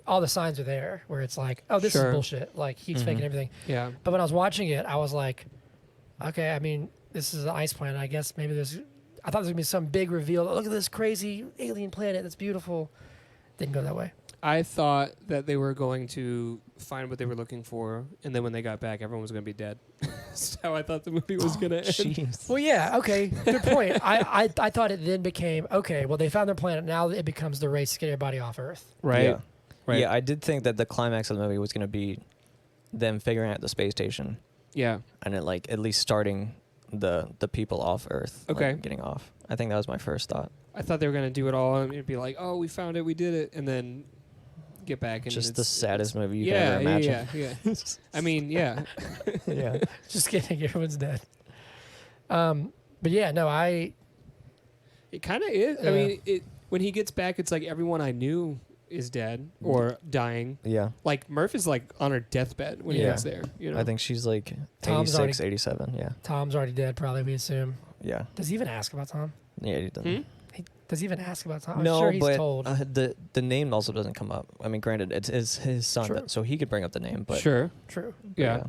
all the signs are there where it's like, oh, this is bullshit. Like, he's faking everything. Yeah. But when I was watching it, I was like, okay, I mean, this is an ice planet. I guess maybe I thought there was going to be some big reveal. Look at this crazy alien planet that's beautiful. Didn't go that way. I thought that they were going to find what they were looking for, and then when they got back, everyone was going to be dead. That's how I thought the movie was going to end. Jeez. Well, yeah, okay, good point. I thought it then became, okay, well, they found their planet. Now it becomes the race to get everybody off Earth. Right. Yeah. Right. Yeah, I did think that the climax of the movie was going to be them figuring out the space station. Yeah. And it, like, at least starting the people off Earth. Okay. Like, getting off. I think that was my first thought. I thought they were going to do it all, and it'd be like, oh, we found it, we did it, and then get back. And just the saddest movie you can ever imagine. Yeah. I mean, yeah. Yeah. Just kidding, everyone's dead. But yeah, no, It kind of is. I mean, when he gets back, it's like everyone I knew is dead or dying. Yeah. Like, Murph is like on her deathbed when he gets there. You know? I think she's like Tom's 86, 87. Yeah. Tom's already dead, probably, we assume. Yeah. Does he even ask about Tom? Yeah, he doesn't. Does he even ask about Tom? No, I'm sure he's but told. the name also doesn't come up. I mean, granted, it's his son, so he could bring up the name. But Sure. True. Yeah.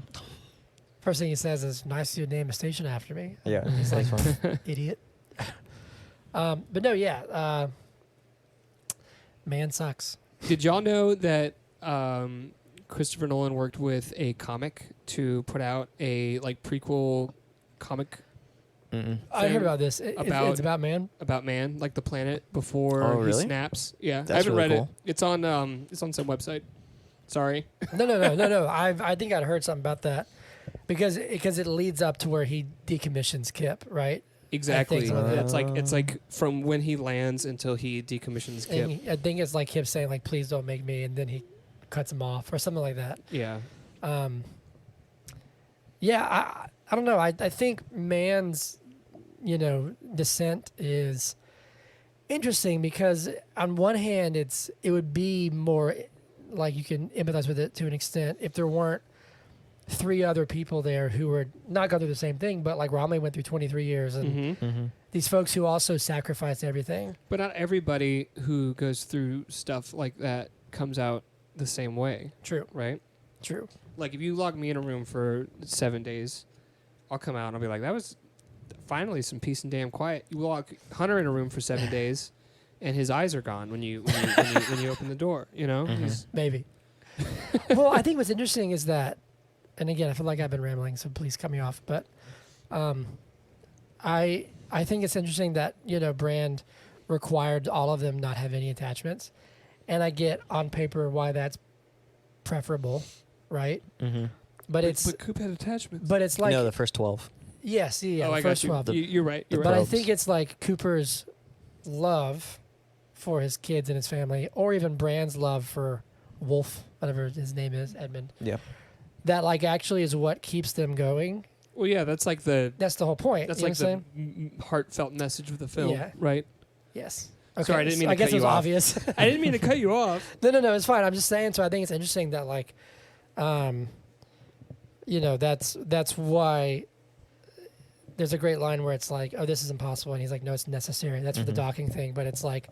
First thing he says is, nice you name a station after me. Yeah. He's like, fun. idiot. But no, yeah. Man sucks. Did y'all know that Christopher Nolan worked with a comic to put out a like prequel comic? I heard about this. It's about Man. About Man, like the planet before he snaps. Yeah, That's I haven't read really cool. it. It's on some website. Sorry. No. I think I'd heard something about that because it leads up to where he decommissions Kip, right? Exactly. It's It's like from when he lands until he decommissions Kip. And I think it's like Kip saying like, "Please don't make me," and then he cuts him off or something like that. Yeah. Yeah. I don't know. I think Man's descent is interesting because on one hand it would be more like you can empathize with it to an extent if there weren't three other people there who were not going through the same thing, but like Romley went through 23 years and these folks who also sacrificed everything. But not everybody who goes through stuff like that comes out the same way. True. Right? True. Like if you lock me in a room for 7 days, I'll come out and I'll be like, that was finally some peace and damn quiet. You lock Hunter in a room for 7 days and his eyes are gone when you open the door, you know? Maybe. Well, I think what's interesting is that, and again, I feel like I've been rambling, so please cut me off. But I think it's interesting that Brand required all of them not have any attachments, and I get on paper why that's preferable, right? But Coop had attachments. But it's like the first 12. Yes, yeah, the first got you. 12. You're right. You're But right. I think it's like Cooper's love for his kids and his family, or even Brand's love for Wolf, whatever his name is, Edmund. Yeah. That like actually is what keeps them going. Well, yeah, that's like the whole point. That's you like know the heartfelt message of the film, Yeah. right? Yes. Okay. Sorry, I didn't mean to I guess cut it was you off. obvious. I didn't mean to cut you off. No, it's fine. I'm just saying. So I think it's interesting that like, that's why there's a great line where it's like, oh, this is impossible, and he's like, no, it's necessary. That's for the docking thing. But it's like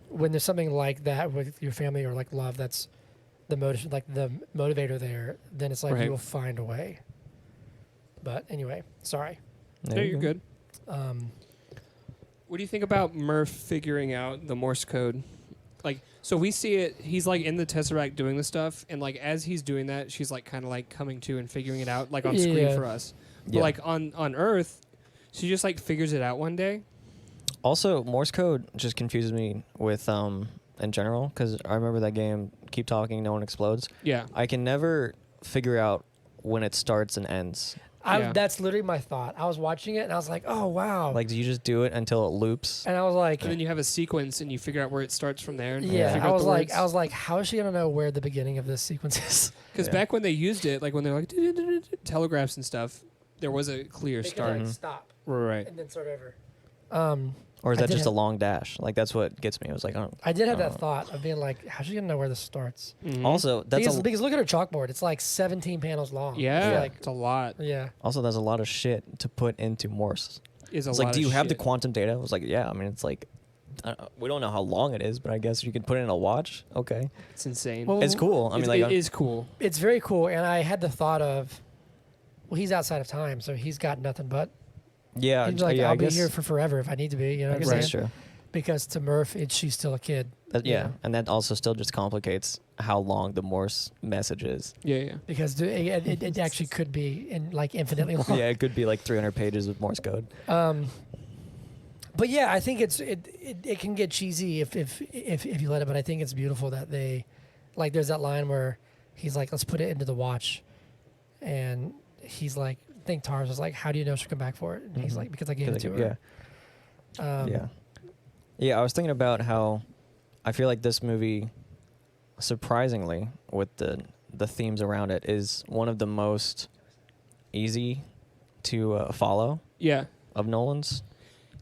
when there's something like that with your family or like love, that's the motive, like the motivator there. Then it's like Right. you will find a way. But anyway, sorry. No, you're good. Um, What do you think about Murph figuring out the Morse code like so we see it. He's like in the Tesseract doing the stuff, and like as he's doing that, she's like kind of like coming to and figuring it out, like on screen for us. But like on Earth, she just like figures it out one day. Also, Morse code just confuses me with in general, because I remember that game, Keep Talking, No One Explodes. Yeah. I can never figure out when it starts and ends. That's literally my thought. I was watching it and I was like, oh wow. Like, do you just do it until it loops? And I was like, and then you have a sequence and you figure out where it starts from there. And yeah. figure I out was the like, words. how is she gonna know where the beginning of this sequence is? Because back when they used it, like when they were like telegraphs and stuff, there was a clear start. Like, stop. Right. And then start over. Or is that just a long dash? Like, that's what gets me. I was like, oh. I did have that thought of being like, how's she gonna know where this starts? Mm-hmm. Also, because look at her chalkboard. It's like 17 panels long. Yeah, it's a lot. Yeah. Also, there's a lot of shit to put into Morse. It's like, do you have the quantum data? I was like, yeah. I mean, it's like, we don't know how long it is, but I guess you can put it in a watch. Okay. It's insane. Well, it's cool. I mean, like, it is cool. It's very cool. And I had the thought of, well, he's outside of time, so he's got nothing but. Yeah. He's like, yeah, I'll be here for forever if I need to be. You know what I'm saying? That's true. Because to Murph, she's still a kid. Yeah, and that also still just complicates how long the Morse message is. Yeah. Because it actually could be like infinitely long. Yeah, it could be like 300 pages of Morse code. But yeah, I think it can get cheesy if you let it. But I think it's beautiful that they, like, there's that line where he's like, let's put it into the watch, and he's like, I think Tars was like, how do you know she'll come back for it? And he's like, because I gave it to her. Yeah. Yeah, I was thinking about how I feel like this movie, surprisingly, with the themes around it, is one of the most easy to follow. Yeah. Of Nolan's.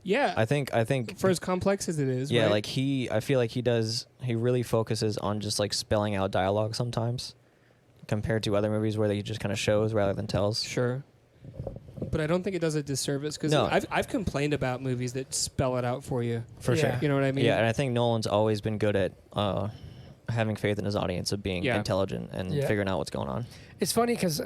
Yeah. I think for as complex as it is. Yeah, right? like I feel like he really focuses on just like spelling out dialogue sometimes, compared to other movies where he just kind of shows rather than tells. Sure. But I don't think it does a disservice because I've complained about movies that spell it out for you. For sure. You know what I mean? Yeah, and I think Nolan's always been good at having faith in his audience, of being intelligent and figuring out what's going on. It's funny because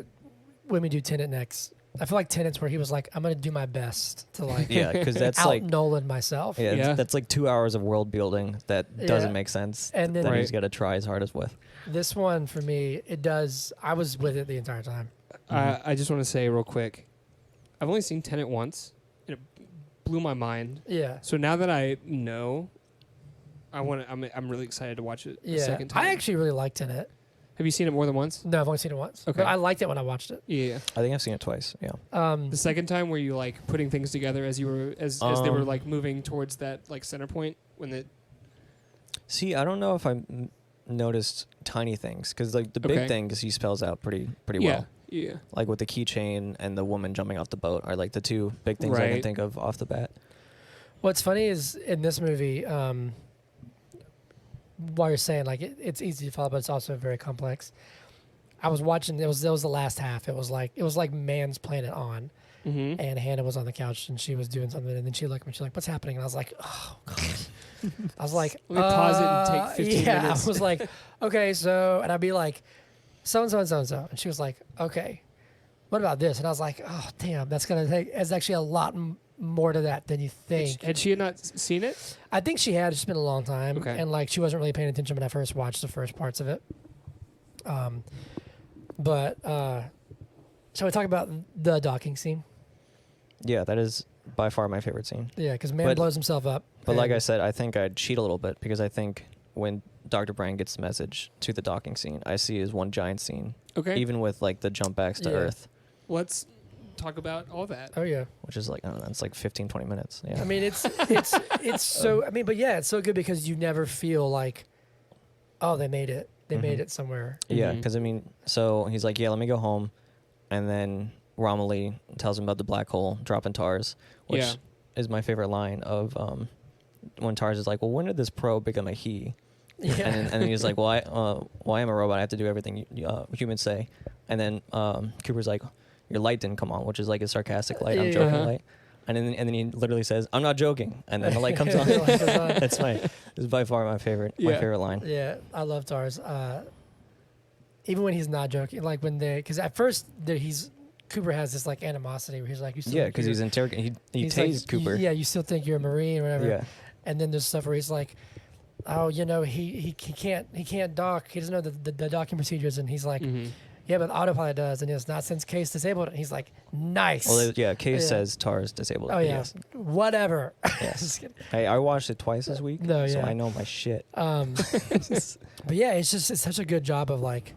when we do Tenet next, I feel like Tenet's where he was like, I'm going to do my best to like because that's out like Nolan myself. Yeah, that's like 2 hours of world building that doesn't make sense. And then that he's got to try his hardest with. This one for me, it does. I was with it the entire time. I just want to say real quick, I've only seen Tenet once, and it blew my mind. Yeah. So now that I know, I'm really excited to watch it a second time. I actually really liked Tenet. Have you seen it more than once? No, I've only seen it once. Okay. But I liked it when I watched it. Yeah. I think I've seen it twice. Yeah. The second time, were you like putting things together as you were as they were like moving towards that like center point when it? See, I don't know if I noticed tiny things, because like the big things he spells out pretty well. Yeah. Like with the keychain and the woman jumping off the boat are like the two big things I can think of off the bat. What's funny is in this movie, while you're saying like it's easy to follow, but it's also very complex. I was watching. It was the last half. It was like Man's Planet on, and Hannah was on the couch and she was doing something, and then she looked at me. She's like, "What's happening?" And I was like, "Oh God." I was like, "Let me pause it and take 15 minutes." I was like, "Okay, so," and I'd be like, "So and so and so and so," and she was like, "Okay, what about this?" And I was like, "Oh damn, that's gonna take." It's actually a lot more to that than you think. Had she not seen it? I think she had. It's been a long time, Okay. and like she wasn't really paying attention when I first watched the first parts of it. But shall we talk about the docking scene? Yeah, that is by far my favorite scene. Yeah, because man blows himself up. But like I said, I think I'd cheat a little bit, because I think when Dr. Brand gets the message to the docking scene, I see it as one giant scene. Okay. Even with like the jump backs to Earth. Let's talk about all that. Oh yeah. Which is like, I don't know, it's like 15, 20 minutes. Yeah. I mean, it's so. I mean, but yeah, it's so good because you never feel like, oh, they made it. They made it somewhere. Yeah, because I mean, so he's like, yeah, let me go home, and then Romilly tells him about the black hole dropping Tars, which is my favorite line of when Tars is like, well, when did this probe become a he? Yeah. And then he's like, well, I am a robot. I have to do everything humans say. And then Cooper's like, your light didn't come on, which is like a sarcastic light. I'm joking light. And then he literally says, I'm not joking. And then the light comes on. That's this is by far my favorite line. Yeah, I love Tars. Even when he's not joking, like when because at first Cooper has this like animosity where he's like, you still because he's interrogating. He tased like, Cooper. Yeah, you still think you're a Marine or whatever. Yeah. And then there's stuff where he's like, oh, he can't dock. He doesn't know the docking procedures, and he's like, yeah, but autopilot does, and it's not since Case disabled it. He's like, nice. Well, Case says Tars disabled it. Oh yeah, Yes. whatever. Yes. Hey, I watched it twice this week, No, so yeah. I know my shit. But yeah, it's such a good job of like,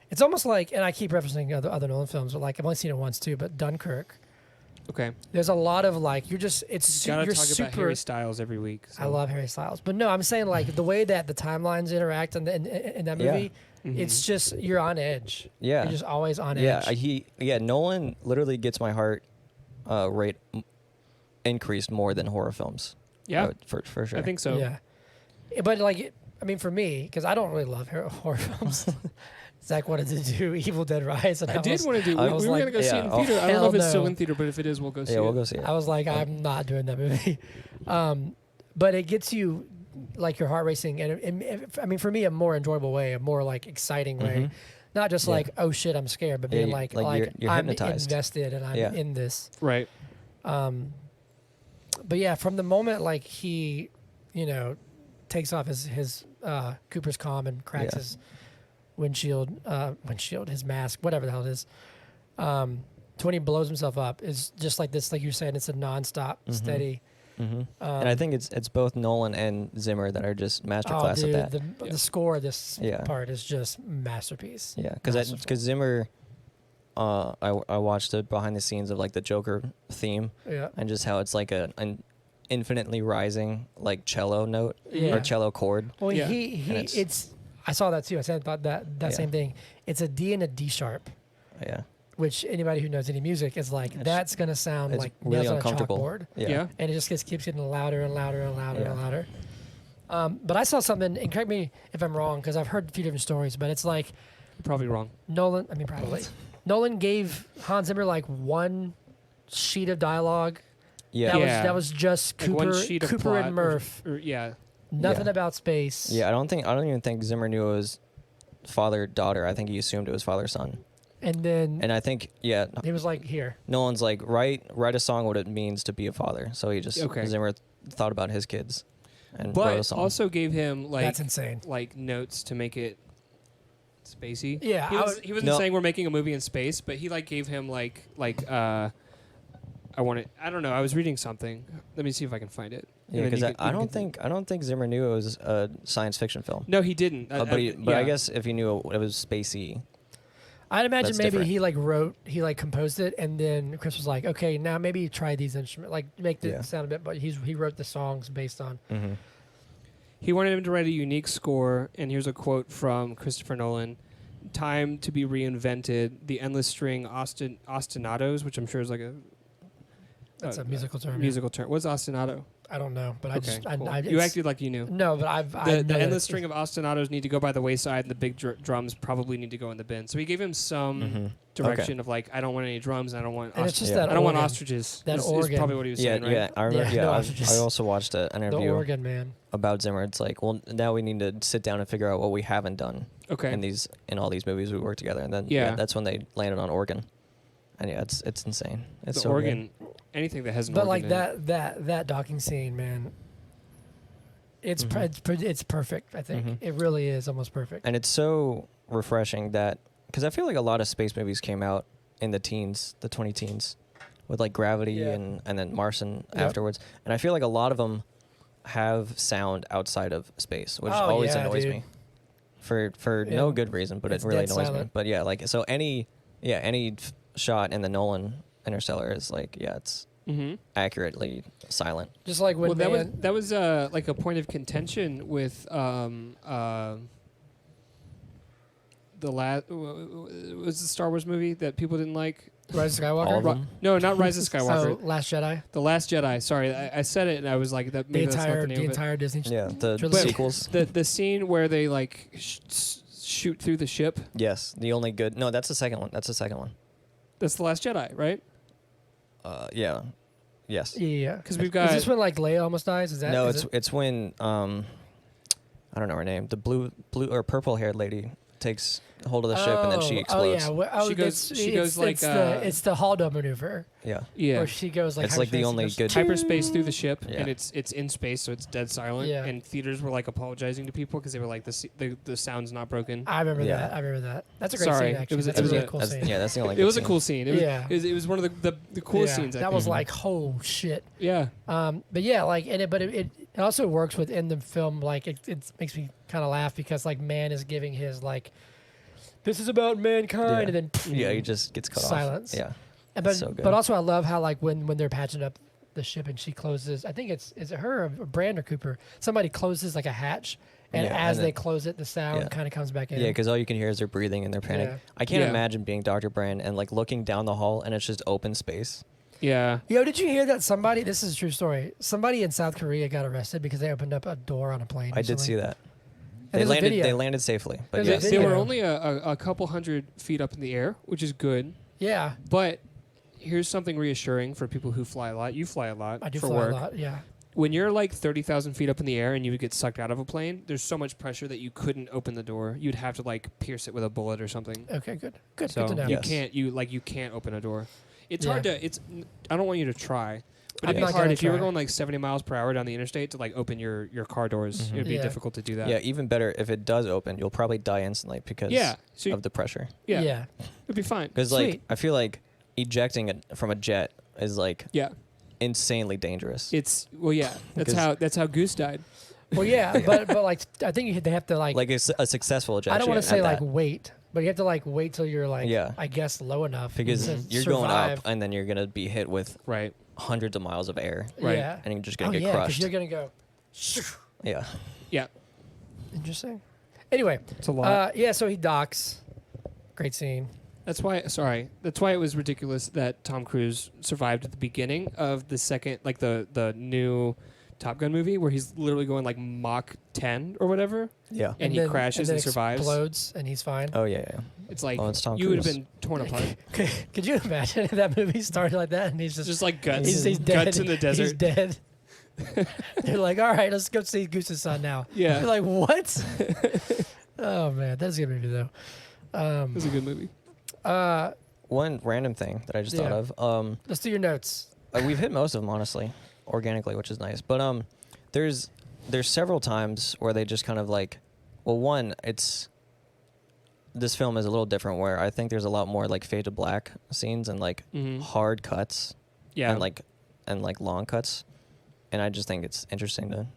it's almost like, and I keep referencing other Nolan films, but like I've only seen it once too. But Dunkirk, Okay. there's a lot of like you're Gotta you're talk super. about Harry Styles every week. So. I love Harry Styles, but no, I'm saying like the way that the timelines interact in that Yeah. movie, it's just you're on edge. Yeah. You're just always on Yeah, edge. Nolan literally gets my heart rate increased more than horror films. Yeah. For sure. I think so. Yeah, but like I mean, for me, because I don't really love horror films. Zach wanted to do Evil Dead Rise, and I did want to do. I We was were like, gonna go see it in yeah, theater. I don't know hell if it's still no. in theater, but if it is, we'll go see it. Yeah, we'll go see it. I was like, I'm not doing that movie. But it gets you like your heart racing, and I mean, for me, a more enjoyable way, a more like exciting way, not just Yeah. like, oh shit, I'm scared, but Yeah, being you- like you're I'm hypnotized. invested and I'm Yeah. in this. Right. But yeah, from the moment like he, takes off his Cooper's comm and cracks Yeah. his windshield, his mask, whatever the hell it is. To when he blows himself up is just like this, like you're saying, it's a nonstop, steady. And I think it's both Nolan and Zimmer that are just masterclass dude, at that. the score of this Yeah. part is just masterpiece. Yeah, because Zimmer, I watched the behind the scenes of like the Joker theme Yeah. and just how it's like an infinitely rising like cello note Yeah. or cello chord. Well, Yeah. And it's I saw that too. I thought that Yeah. same thing. It's a D and a D sharp, Yeah, which anybody who knows any music is like, that's gonna sound it's like really nails on a uncomfortable. chalkboard. Yeah. And it just keeps getting louder and louder and louder Yeah. and louder. But I saw something, and correct me if I'm wrong, because I've heard a few different stories, but it's like You're probably wrong. Nolan gave Hans Zimmer like one sheet of dialogue. Yeah, That was just Like Cooper, one sheet of Cooper plot and Murph. Or, yeah. Nothing Yeah. about space. yeah. I don't even think Zimmer knew it was father daughter. I think he assumed it was father son. And then And I think he was like, here. Nolan's like write a song what it means to be a father. So he just Okay. Zimmer thought about his kids and wrote a But song. also gave him like That's insane. like notes to make it spacey. Yeah, He wasn't No. saying we're making a movie in space, but he like gave him like I don't know. I was reading something. Let me see if I can find it. Yeah, And then because you I can- don't think Zimmer knew it was a science fiction film. No, he didn't. But I yeah. guess if he knew it was spacey, I'd imagine That's maybe different. he composed it, and then Chris was like, okay, now maybe try these instruments, like make it Yeah. sound a bit, but he wrote the songs based on. He wanted him to write a unique score, and here's a quote from Christopher Nolan. Time to be reinvented. The endless string ostinatos, which I'm sure is like a That's a musical term. musical term. What's ostinato? I don't know, but Okay, I cool. I You it's- acted like you knew. No, but I The know that endless it's- string of ostinatos need to go by the wayside, and the big drums probably need to go in the bin. So he gave him some direction of like, I don't want any drums. I don't want. And it's just Yeah. that I don't want organ. ostriches. That is organ. probably what he was Yeah, saying, right? yeah. I remember. Yeah, Yeah, no, I ostriches. also watched an The interview organ, man. about Zimmer. It's like, well, now we need to sit down and figure out what we haven't done Okay. in all these movies we work together, and then Yeah. that's when they landed on organ. And yeah, it's insane. It's the so good. organ, anything that has an But organ like in it. that docking scene, man. It's Mm-hmm. it's perfect. I think it really is almost perfect. And it's so refreshing that because I feel like a lot of space movies came out in the 20-teens, with like Gravity Yeah. and then Martian Yep. afterwards. And I feel like a lot of them have sound outside of space, which Oh, always yeah, annoys dude. me. For no good reason, but It's it really dead annoys me. silent. But yeah, like so any shot in the Nolan Interstellar is like it's accurately silent. Just like when Well, man, that was like a point of contention with the last was the Star Wars movie that people didn't like. Rise of All Skywalker. of them. No, not Rise of Skywalker. Oh, Last Jedi. The Last Jedi. Sorry, I said it and I was like that. The Maybe that's not entire the name the of entire Disney. Yeah, the Trilogy. sequels. it. The scene where they like shoot through the ship. Yes, the only good. No, that's the second one. That's the second one. That's the Last Jedi, right? Yeah. Yes. Yeah. Because we've Is got this when like Leia almost dies? Is that No, is it's when I don't know her name. The blue or purple haired lady. takes hold of the ship and then she explodes. Oh yeah, well, She goes like, it's the Haldo maneuver. Yeah. Yeah. Where she goes like It's like the hyperspace, only goes, good- Hyperspace through the ship, Yeah. and it's in space, so it's dead silent. Yeah. And theaters were like apologizing to people because they were like, the sound's not broken. I remember Yeah. that. I remember that. That's a great Sorry, scene. it Actually, was- that's it a was really a- cool That's, scene. yeah, that's the only It good was a scene. cool scene. Yeah. It was one of the coolest scenes. I That think. was like, oh shit. Yeah. But yeah, like, and it also works within the film. Like, it makes me kind of laugh because like man is giving his like, this is about mankind, Yeah. and then Yeah, he just gets cut silence. off. Yeah. And but so good. but also I love how like when they're patching up the ship and she closes. I think is it her or Brand or Cooper? Somebody closes like a hatch, and Yeah, as and they then- close it, the sound yeah. kind of comes back in. Yeah, because all you can hear is their breathing and their panic. Yeah. I can't Yeah. imagine being Dr. Brand and like looking down the hall and it's just open space. Yeah. Yo, did you hear that somebody? This is a true story. Somebody in South Korea got arrested because they opened up a door on a plane. I did recently. see that. And there's a video. They landed safely, but There's a yes. They video. were only a couple hundred feet up in the air, which is good. Yeah, But here's something reassuring for people who fly a lot. You fly a lot I do for fly work. a lot. Yeah. When you're like 30,000 feet up in the air and you would get sucked out of a plane, there's so much pressure that you couldn't open the door. You'd have to like pierce it with a bullet or something. Okay. Good. Good. So good to know. you Yeah. can't you can't open a door. It's Yeah. hard to. I don't want you to try, but I'm it'd not be hard gonna if you were try. going like 70 miles per hour down the interstate to like open your car doors. Mhm. It'd be Yeah. difficult to do that. Yeah, even better if it does open, you'll probably die instantly because So of the pressure. yeah, it'd be fine. Because like Sweet. I feel like ejecting it from a jet is like Yeah, insanely dangerous. it's That's 'Cause- how Goose died. Well, yeah, but like I think they have to like. Like it's a successful ejection. I don't want to say at like that. wait, but you have to like wait till you're like Yeah. I guess low enough because to you're going survive. up and then you're gonna be hit with Right. hundreds of miles of air Right. Yeah. and you're just Oh gonna get yeah, because crushed. you're gonna go. Yeah. Yeah, Interesting. Anyway, it's a lot. yeah. So he docks. Great scene. That's why it was ridiculous that Tom Cruise survived at the beginning of the second, like the new Top Gun movie, where he's literally going like Mach 10 or whatever, Yeah. and he crashes then and survives. Explodes and he's fine. Oh yeah, yeah. It's like Well, it's Tom you would have Cruise. been torn apart. Could you imagine if that movie started like that and he's just Just like guts, he's dead. guts in the He's desert. dead. They're like, all right, let's go see Goose's son now. Yeah. You're like, what? Oh man, that's a good movie though. It was a good movie. One random thing that I just thought Yeah. of. Let's do your notes. We've hit most of them honestly, organically, which is nice. But there's several times where they just kind of like, well, one, this film is a little different where I think there's a lot more like fade to black scenes and like Mhm. hard cuts Yeah. and like long cuts, and I just think it's interesting to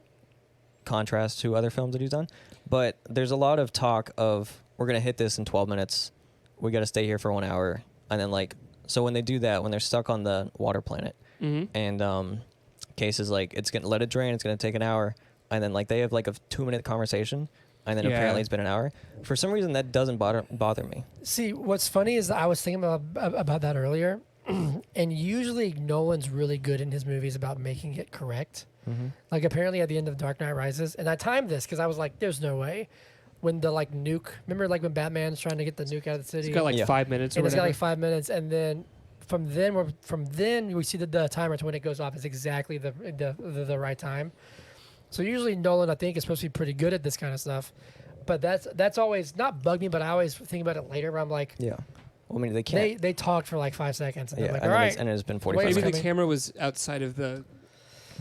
contrast to other films that he's done. But there's a lot of talk of we're gonna hit this in 12 minutes, we got to stay here for 1 hour, and then like so when they do that, when they're stuck on the water planet, Mhm. and Case is like it's gonna let it drain, it's gonna take an hour, and then like they have like a 2-minute conversation, and then Yeah. apparently it's been an hour. For some reason that doesn't bother me. See, what's funny is that I was thinking about that earlier, and usually Nolan's really good in his movies about making it correct. Like apparently at the end of Dark Knight Rises, and I timed this because I was like, "There's no way." When the like nuke, remember like when Batman's trying to get the nuke out of the city, It's got like Yeah. 5 minutes or and it's got whatever. like 5 minutes, and then from then we see the timer to when it goes off is exactly the right time. So usually Nolan, I think, is supposed to be pretty good at this kind of stuff, but that's always not bugged me. But I always think about it later where I'm like, Yeah. Well, I mean they can't. they talked for like 5 seconds, and Yeah, they're like, and, all then right. and it's been 45 Maybe minutes. the coming. camera was outside of the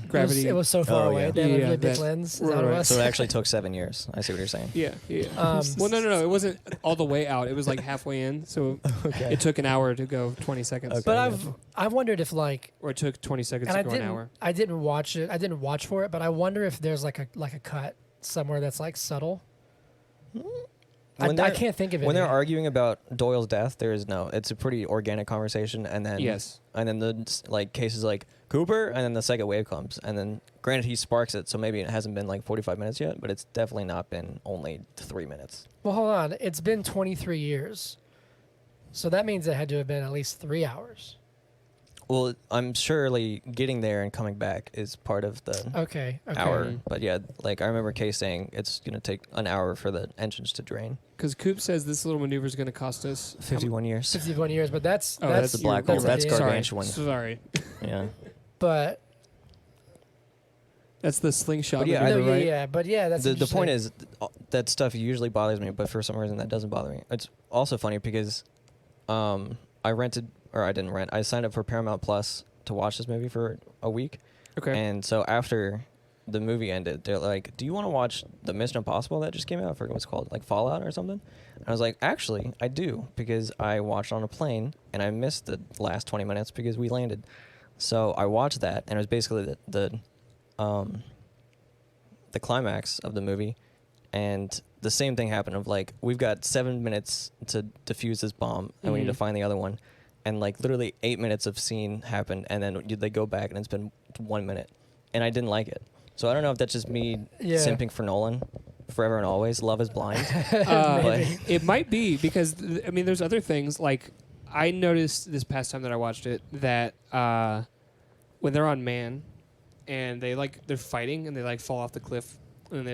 gravity. It was so far Oh, away. yeah. They had a Yeah, really big that- lens. Is right, that what it right. was? So it actually took 7 years. I see what you're saying. Yeah. Well, no. It wasn't all the way out. It was like halfway in. So Okay. it took an hour to go 20 seconds. Okay. But yeah. I've wondered if like, Or it took 20 seconds and to go an hour. I didn't watch it. I didn't watch for it, but I wonder if there's like a cut somewhere that's like subtle. When I they're- can't think of it. When they're yet. arguing about Doyle's death, there is no. It's a pretty organic conversation, and then Yes. and then the like Case is like Cooper, and then the second wave comes, and then granted he sparks it, so maybe it hasn't been like 45 minutes yet, but it's definitely not been only 3 minutes. Well, hold on. It's been 23 years. So that means it had to have been at least 3 hours. Well, I'm surely getting there and coming back is part of the Okay. hour, Mhm. but yeah, like I remember Case saying it's gonna take an hour for the engines to drain. Because Coop says this little maneuver is going to cost us 51 years. 51 years, but that's Oh, that's the black hole. that's That's the end. gargantuan. Sorry. Yeah. But That's the slingshot. But yeah, maneuver, No, right? yeah, but yeah, that's The point interesting. is that stuff usually bothers me, but for some reason that doesn't bother me. It's also funny because I rented, or I didn't rent, I signed up for Paramount Plus to watch this movie for a week. Okay. And so after the movie ended, they're like, do you want to watch the Mission Impossible that just came out? I forget what it's called, like Fallout or something? And I was like, actually, I do, because I watched on a plane and I missed the last 20 minutes because we landed. So I watched that, and it was basically the climax of the movie. And the same thing happened of like, we've got 7 minutes to defuse this bomb, and we need to find the other one. And like literally 8 minutes of scene happened, and then they go back and it's been 1 minute, and I didn't like it. So I don't know if that's just me simping for Nolan forever and always. Love is blind. But It might be because I mean, there's other things like I noticed this past time that I watched it that when they're on Man and they're fighting and they like fall off the cliff and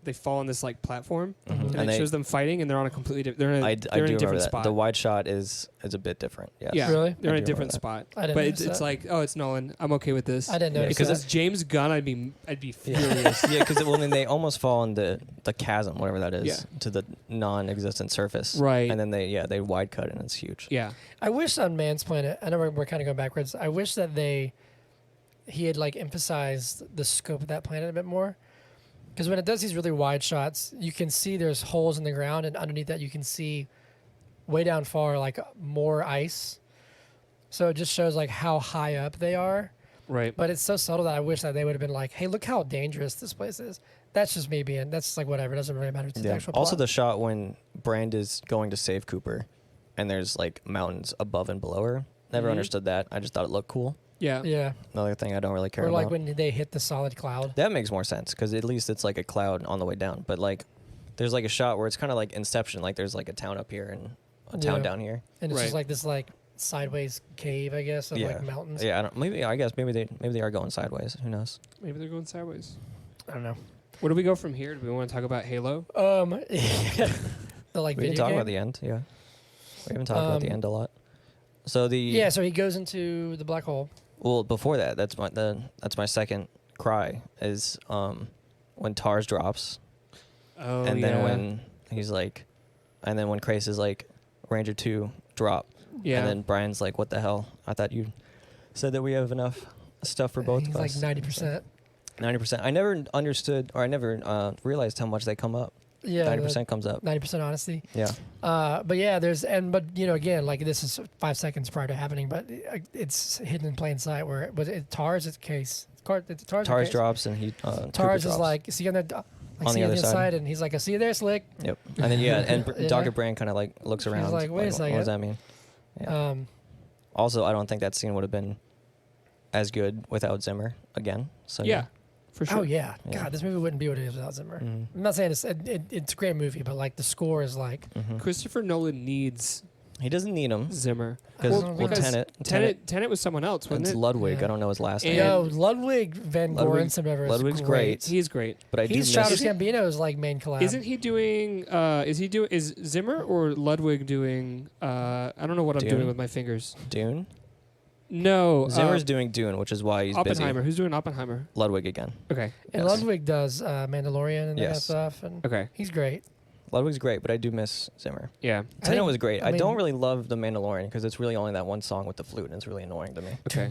they fall on this like platform and it shows them fighting and they're on a completely different. I They're in do a different remember that. spot. The wide shot is a bit different. Yes. Yeah, Really? they're I in a do different remember spot. I didn't But notice it's that. like, oh, it's Nolan. I'm okay with this. I didn't notice because Because it's James Gunn, I'd be furious. Yeah, because well, then they almost fall in the chasm, whatever that is, Yeah. to the non-existent surface. Right. And then they wide cut and it's huge. Yeah. I wish on Man's Planet, I know we're kind of going backwards. I wish that he had like emphasized the scope of that planet a bit more. Because when it does these really wide shots, you can see there's holes in the ground, and underneath that you can see way down far like more ice. So it just shows like how high up they are. Right. But it's so subtle that I wish that they would have been like, hey, look how dangerous this place is. That's just me being, that's like whatever. It doesn't really matter to the actual Also, plot. the shot when Brand is going to save Cooper, and there's like mountains above and below her. Never understood that. I just thought it looked cool. Yeah. Yeah. Another thing I don't really care Or about. like when they hit the solid cloud. That makes more sense because at least it's like a cloud on the way down. But like, there's like a shot where it's kind of like Inception. Like there's like a town up here and a town down here. And it's Right. just like this like sideways cave, I guess, of like mountains. Yeah, I guess maybe they are going sideways. Who knows? Maybe they're going sideways. I don't know. Where do we go from here? Do we want to talk about Halo? The like We video can talk game? about the end. Yeah, we haven't talked about the end a lot. So so he goes into the black hole. well before that, that's my second cry is when Tars drops, Oh, and then when he's like, and then when Krace is like, Ranger 2 drop. Yeah. And then Brian's like, what the hell? I thought you said that we have enough stuff for both He's of like us. 90%. 90%. I never understood, or I never realized how much they come up. Yeah. 90% comes up. 90% honesty. Yeah. But yeah, but you know, again, like this is 5 seconds prior to happening, but it's hidden in plain sight. Where was it? Tars is the case. It's Tars. Tars drops and he. Cooper Tars is drops. like, see you on the. On the other side. and he's like, I see you there, Slick. Yep. And then and Yeah. Dr. Brand kind of like looks around. like, wait a What second. does that mean? Yeah. Also, I don't think that scene would have been as good without Zimmer again. So Yeah. For sure. Oh yeah. Yeah. God, this movie wouldn't be what it is without Zimmer. Mhm. I'm not saying it's a great movie, but like the score is like Christopher Nolan needs He doesn't need him Zimmer. because because Tenet was someone else, wasn't it's it? Ludwig. Yeah. I don't know his last And- name. yo Ludwig Van Ludwig- Gorenson, whatever. Ludwig's is great. He's great. But I do He's miss. Childish Gambino's like main collab. Isn't he doing? Is Zimmer or Ludwig doing? I don't know what I'm Dune? doing with my fingers. Dune. No, Zimmer's doing Dune, which is why he's Oppenheimer. busy. Who's doing Oppenheimer? Ludwig again. Okay. And Yes. Ludwig does Mandalorian and that Yes. stuff, and Okay. he's great. Ludwig's great, but I do miss Zimmer. Yeah. I Tenet think- was great. I I, mean- don't really love The Mandalorian because it's really only that one song with the flute, and it's really annoying to me. Okay.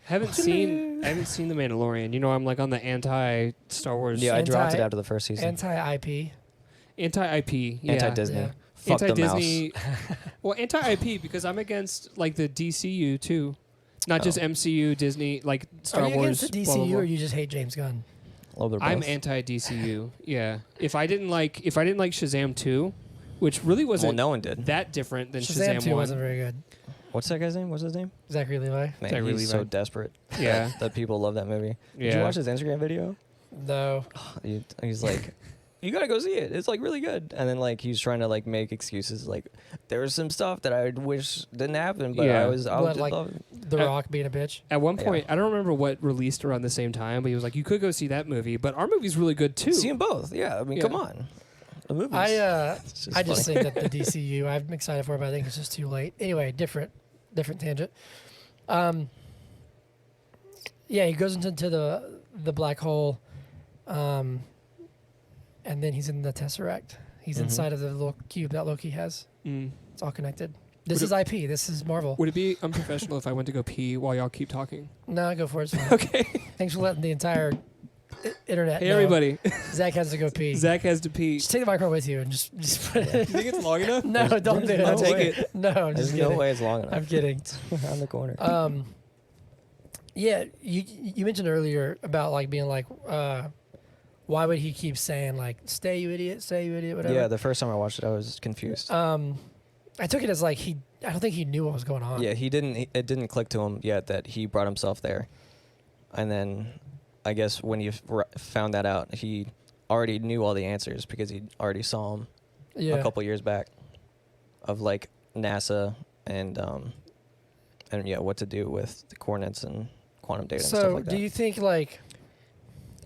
haven't seen The Mandalorian. You know, I'm like on the anti Star Wars. Yeah, I dropped it Anti- after the first season. Anti-IP. Anti IP. Yeah. Anti-Disney. Yeah. Fuck the Anti-Disney. mouse. Well, anti-IP because I'm against like the DCU too, not just MCU, Disney, like Star Are you Wars. against the blah, DCU blah, blah. or you just hate James Gunn? A little bit of I'm both. anti-DCU. Yeah. If I didn't like Shazam 2, which really wasn't Well, no one did. that different than Shazam Shazam 2 1. wasn't very good. What's that guy's name? What's his name? Zachary Levi. Man, Zachary he's so Levi. desperate. Yeah. that people love that movie. Yeah. Did you watch his Instagram video? No. He's like, you gotta go see it. It's like really good. And then like he's trying to like make excuses. Like there was some stuff that I wish didn't happen, but Yeah. I But, did like- love it. The Rock being a bitch. At one Yeah. point, I don't remember what released around the same time, but he was like, "You could go see that movie, but our movie's really good too." See them both. Yeah, I mean, Yeah. come on. The movies. I I just think that the DCU, I'm excited for it, but I think it's just too late. Anyway, different tangent. Yeah, he goes into the the black hole, and then he's in the Tesseract. He's inside of the little cube that Loki has. It's all connected. This is IP. This is Marvel. Would it be unprofessional if I went to go pee while y'all keep talking? No, go for it. It's fine. Okay. Thanks for letting the entire internet Hey, know. everybody. Zach has to go pee. Zach has to pee. Just take the microphone with you and just put it. You think it's long enough? No, don't do it. no I'll take way. it. No, I'm There's just no kidding. way it's long enough. I'm kidding. Around the corner. Yeah, you mentioned earlier about like being like, why would he keep saying like, stay you idiot, whatever. Yeah, the first time I watched it, I was confused. I took it as like I don't think he knew what was going on. Yeah, it didn't click to him yet that he brought himself there. And then I guess when he found that out, he already knew all the answers because he already saw him a couple years back of like NASA and yeah, what to do with the coordinates and quantum data and stuff like that. So do you think like,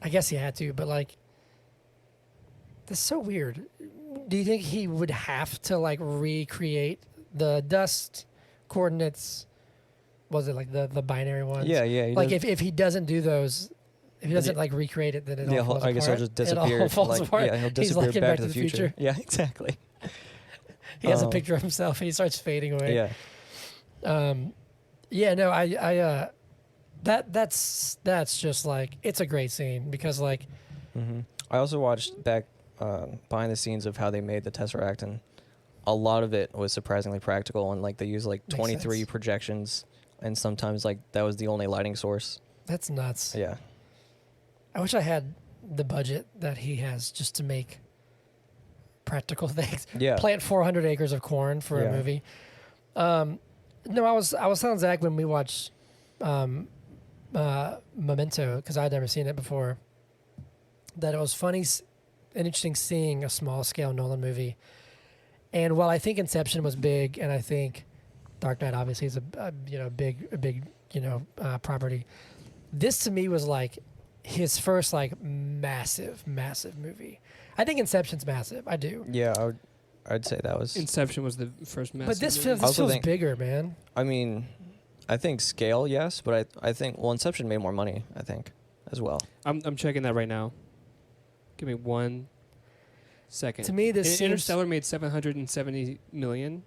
I guess he had to, but like, that's so weird. Do you think he would have to like recreate the dust coordinates? Was it like the binary ones? Yeah. Like if he doesn't do those, if he doesn't like recreate it, then it all falls I guess he'll apart. just disappear. It all falls apart. Yeah, he'll He's disappear like in back to the future. Yeah, exactly. He has a picture of himself and he starts fading away. Yeah. Yeah, no, I that's just like, it's a great scene because like, I also watched back behind the scenes of how they made the Tesseract, and a lot of it was surprisingly practical, and like they used like 23 projections, and sometimes like that was the only lighting source. that's nuts. Yeah. I wish I had the budget that he has just to make practical things. Yeah. Plant 400 acres of corn for a movie. No, I was telling Zach when we watched Memento, because I'd never seen it before, that it was funny and interesting seeing a small scale Nolan movie. And while I think Inception was big, and I think Dark Knight obviously is a big property, this to me was like his first like massive movie. I think Inception's massive. I do. Yeah, I'd say that was. Inception was the first massive But this movie. feels bigger, man. I mean, I think scale, yes, but I think Inception made more money. I think as well. I'm checking that right now. Give me 1 second. To me, this seems, Interstellar made $770 million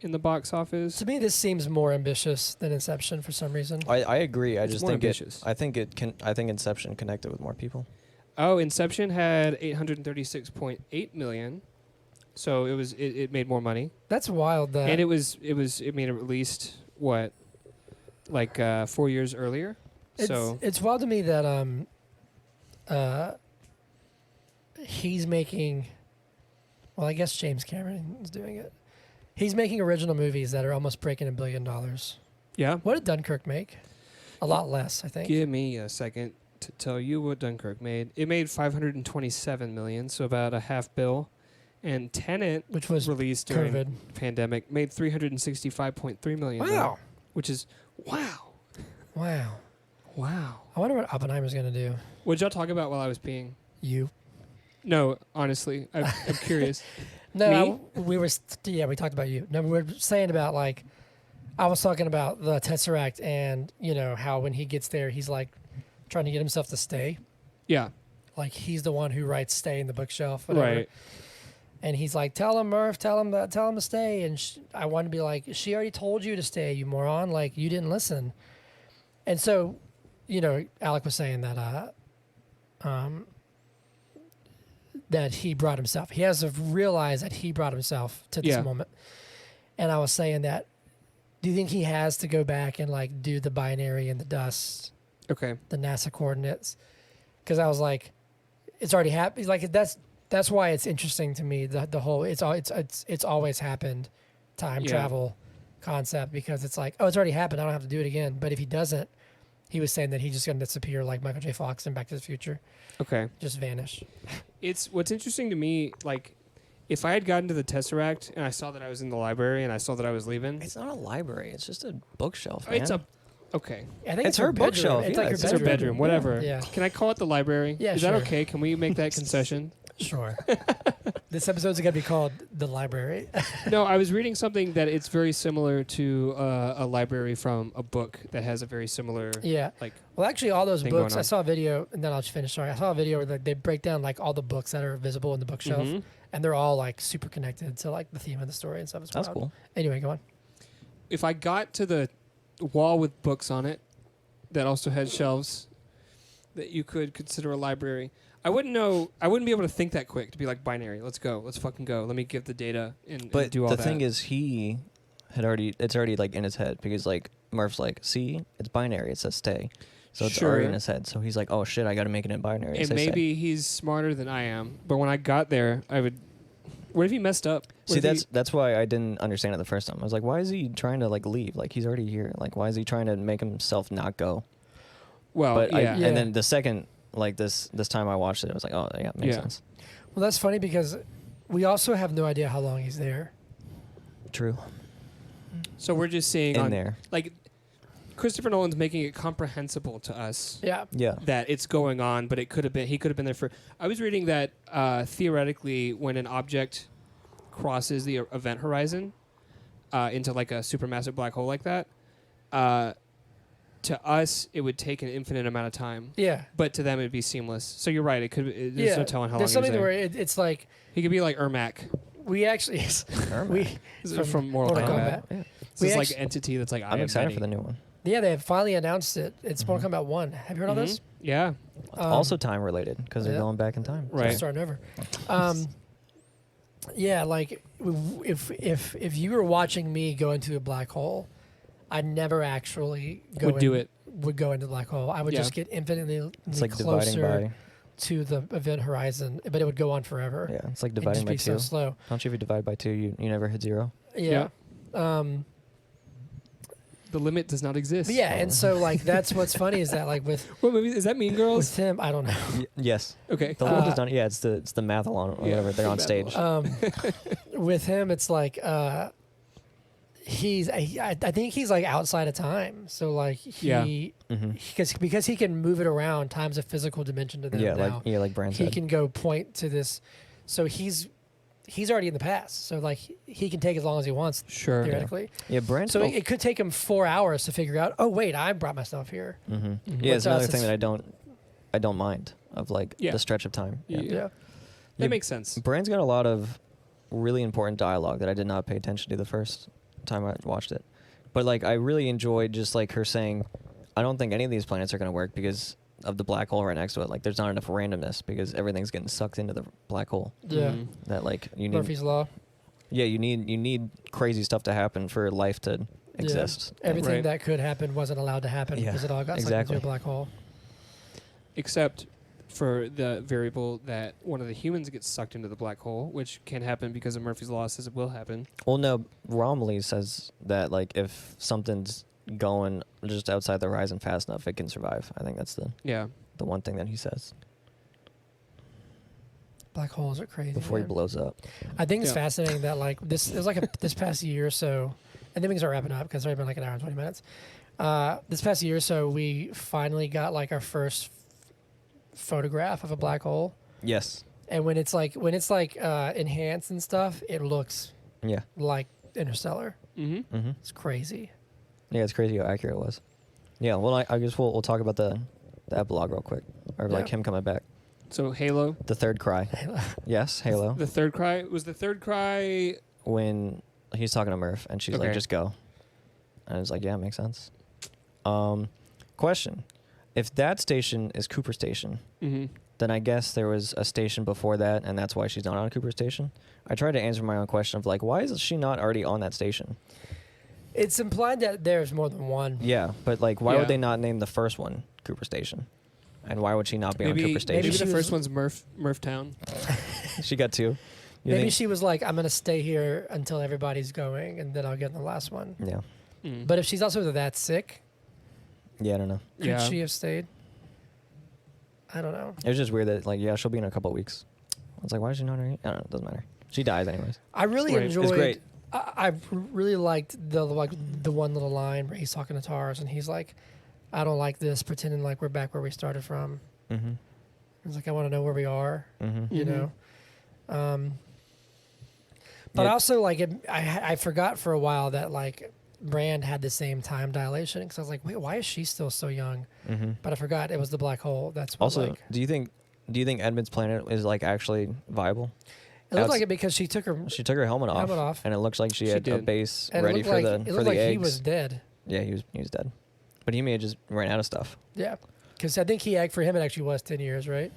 in the box office. to me, this seems more ambitious than Inception for some reason. I agree. I It's just more think ambitious. I think Inception connected with more people. Oh, Inception had $836.8 million, so it made more money, That's wild. That and it made it released what, like 4 years earlier. it's wild to me that he's making. Well, I guess James Cameron is doing it. He's making original movies that are almost breaking $1 billion. Yeah. What did Dunkirk make? A lot less, I think. Give me a second to tell you what Dunkirk made. It made $527 million, so about a half bill. And Tenet, Which was released during COVID. pandemic, made $365.3 million. Wow. Which is wow. Wow. Wow. I wonder what Oppenheimer's gonna do. What'd y'all talk about while I was peeing? You. No, honestly, I'm curious. No, we talked about you. No, we were saying about like, I was talking about the Tesseract and how when he gets there, he's like trying to get himself to stay. Yeah. Like he's the one who writes "stay" in the bookshelf, whatever. Right. And he's like, "Tell him, Murph. Tell him to stay." And I wanted to be like, "She already told you to stay, you moron! Like you didn't listen." And so, Alec was saying that that he brought himself. He has to realize that he brought himself to this moment. And I was saying that, do you think he has to go back and like do the binary and the dust, Okay. the NASA coordinates? Because I was like, it's already happened. Like that's why it's interesting to me, the whole it's always happened time travel concept, because it's like, oh, it's already happened, I don't have to do it again. But if he doesn't, he was saying that he's just going to disappear like Michael J. Fox in Back to the Future, Okay. just vanish. It's what's interesting to me, like, if I had gotten to the Tesseract and I saw that I was in the library and I saw that I was leaving. It's not a library. It's just a bookshelf, man. It's a. Okay. I think It's her bedroom. bookshelf. It's Yeah, like it's her It's her bedroom. bedroom, whatever. Yeah. Can I call it the library? Yeah, Is sure. that okay? Can we make that concession? Sure. This episode's going to be called The Library. No, I was reading something that it's very similar to a library from a book that has a very similar. Yeah. Like. Well, actually, all those thing books, going on. I saw a video, and then I'll just finish. Sorry. I saw a video where they break down like all the books that are visible in the bookshelf, Mhm. and they're all like super connected to like the theme of the story and stuff. It's That's wild. cool. Anyway, go on. If I got to the wall with books on it that also had shelves that you could consider a library, I wouldn't know. I wouldn't be able to think that quick to be like binary. Let's go. Let's fucking go. Let me give the data and But do all the that. thing is, it's already like in his head because like Murph's like, see, it's binary. It says stay. So it's already in Sure. his head. So he's like, oh shit, I got to make it in binary. and Say stay. maybe he's smarter than I am. But when I got there, I would. What if he messed up? What See, if that's why I didn't understand it the first time. I was like, why is he trying to like leave? Like he's already here. Like why is he trying to make himself not go? Well, But yeah. Yeah. and then the second like this time I watched it, I was like, oh yeah, makes Yeah. sense. Well, that's funny because we also have no idea how long he's there. True. So we're just seeing In on there. like Christopher Nolan's making it comprehensible to us Yeah. Yeah. that it's going on, but he could have been there for. I was reading that theoretically, when an object crosses the event horizon into like a supermassive black hole like that, to us it would take an infinite amount of time, Yeah. but to them it'd be seamless. So you're right. There's Yeah. no telling how There's long he was something there. where it's like He could be like Ermac. we actually we from Mortal Kombat. Yeah. It's We this like actu- entity that's like I'm excited for the new one. yeah they have finally announced it. It's Mhm. Mortal Kombat 1. Have you heard of this? Yeah. Also time related because they're yeah. going back in time. Right. Starting over. Yeah, like if you were watching me go into a black hole, I'd never actually Would do it. Would go into the black hole. I would Yeah. just get infinitely It's like dividing closer by. to the event horizon, but it would go on forever. Yeah, it's like It'd dividing just by be so 2. slow. Don't you? If you divide by 2, you never hit 0. Yeah. The limit does not exist. But yeah, and so like that's what's funny is that like with What movie is that? Mean Girls. with him, I don't know. Yes. Okay. The world is not. Yeah, it's the mathalon or Yeah, whatever. They're on the stage. With him, it's like I think he's like outside of time. So like he because he can move it around. Time's a physical dimension to them now. like Brand He said. can go point to this. So he's already in the past. So like he can take as long as he wants Sure. theoretically. Yeah, Brand. So it could take him 4 hours to figure out. Oh wait, I brought myself here. Mm-hmm. Mhm. Yeah, But it's to us, another thing it's- that I don't mind of like Yeah. the stretch of time. Yeah. Yeah. That Yeah. makes sense. Brand's got a lot of really important dialogue that I did not pay attention to the first time I watched it. But like I really enjoyed just like her saying, I don't think any of these planets are going to work because of the black hole right next to it. Like there's not enough randomness because everything's getting sucked into the black hole. Yeah. Mhm. That like you need Murphy's Law. Yeah, you need crazy stuff to happen for life to Yeah. exist. Everything Right. that could happen wasn't allowed to happen Yeah, because it all got sucked exactly. into a black hole. Except for the variable that one of the humans gets sucked into the black hole, which can happen because of Murphy's Law says it will happen. Well, no, Romilly says that like if something's going just outside the horizon fast enough, it can survive. I think that's the one thing that he says Black holes are crazy. before he man. blows up. I think it's Yeah. fascinating that like this it was like this past year or so, and then we can start wrapping up because it's already been like an hour and 20 minutes. This past year or so, we finally got like our first photograph of a black hole, Yes. and when it's like enhanced and stuff, it looks Yeah. like Interstellar. Mm-hmm. Mm-hmm. It's crazy. Yeah, it's crazy how accurate it was. Yeah. Well, I guess we'll talk about the epilogue real quick, or like Yeah. him coming back. So Halo. The third cry. Yes, Halo. The third cry was the third cry. When he's talking to Murph and she's like, Okay. just go. And it's like, yeah, makes sense. Question. If that station is Cooper Station, Mm-hmm. then I guess there was a station before that, and that's why she's not on Cooper Station. I tried to answer my own question of like, why is she not already on that station? It's implied that there's more than one. Yeah, but like, why Yeah. would they not name the first one Cooper Station? And why would she not be on Maybe Cooper Station? maybe she the was- first one's Murph Town. She got 2. You Maybe think- she was like, I'm gonna stay here until everybody's going, and then I'll get in the last one. Yeah. Mm. But if she's also that sick, Yeah, I don't know. could Yeah. she have stayed? I don't know. It was just weird that like, yeah, she'll be in a couple weeks. I was like, why is she not already? I don't know. It doesn't matter. She dies anyways. I really Right. enjoyed. It's great. I really liked the one little line where he's talking to Tars and he's like, "I don't like this," pretending like we're back where we started from. Mm-hmm. He's like, I want to know where we are, you know. But Yeah. also, like, I forgot for a while that, like, Brand had the same time dilation because I was like, wait, why is she still so young? But I forgot it was the black hole. That's what, Also, like, do you think Edmund's planet is like actually viable? it looked like it because she took her She took her helmet off, Helmet off. and it looks like she had a did. base and ready it for looked the like, it for looked the like eggs. he was dead. Yeah, he was dead, but he may have just ran out of stuff. Yeah, because I think for him it actually was 10 years, right?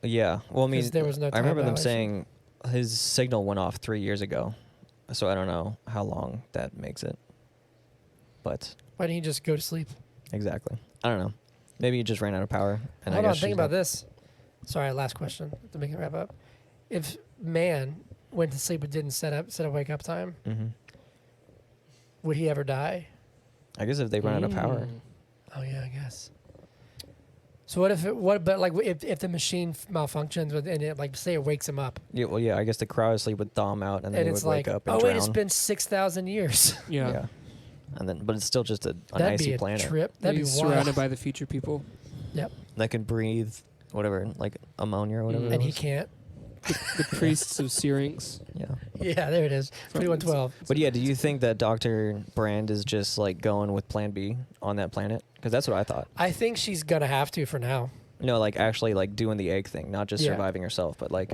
Yeah, well, I mean, 'Cause there was no I remember time them saying his signal went off 3 years ago, so I don't know how long that makes it. But Why didn't he just go to sleep? exactly, I don't know. Maybe he just ran out of power. And Hold I on, guess think she's about dead. this. Sorry, last question to make it wrap up. If man went to sleep but didn't set a wake up time, would he ever die? I guess if they run out of power, Oh yeah, I guess. So what if if the machine malfunctions and it, like, say it wakes him up yeah, well, yeah, I guess the cryosleep would thaw him out, and then and he it's would like, wake up and oh drown. wait, it's been 6,000 years. Yeah. And then, but it's still just an That'd icy be a planet trip. That'd be He's wild. surrounded by the future people. Yep. that can breathe whatever, like ammonia or whatever. Mhm. it And he was. can't. The priests of Syrinx. Yeah. Yeah, there it is. 2112. But yeah, do you think that Dr. Brand is just like going with Plan B on that planet? Because that's what I thought. I think she's gonna have to for now. No, like actually like doing the egg thing, not just Yeah. surviving herself, but like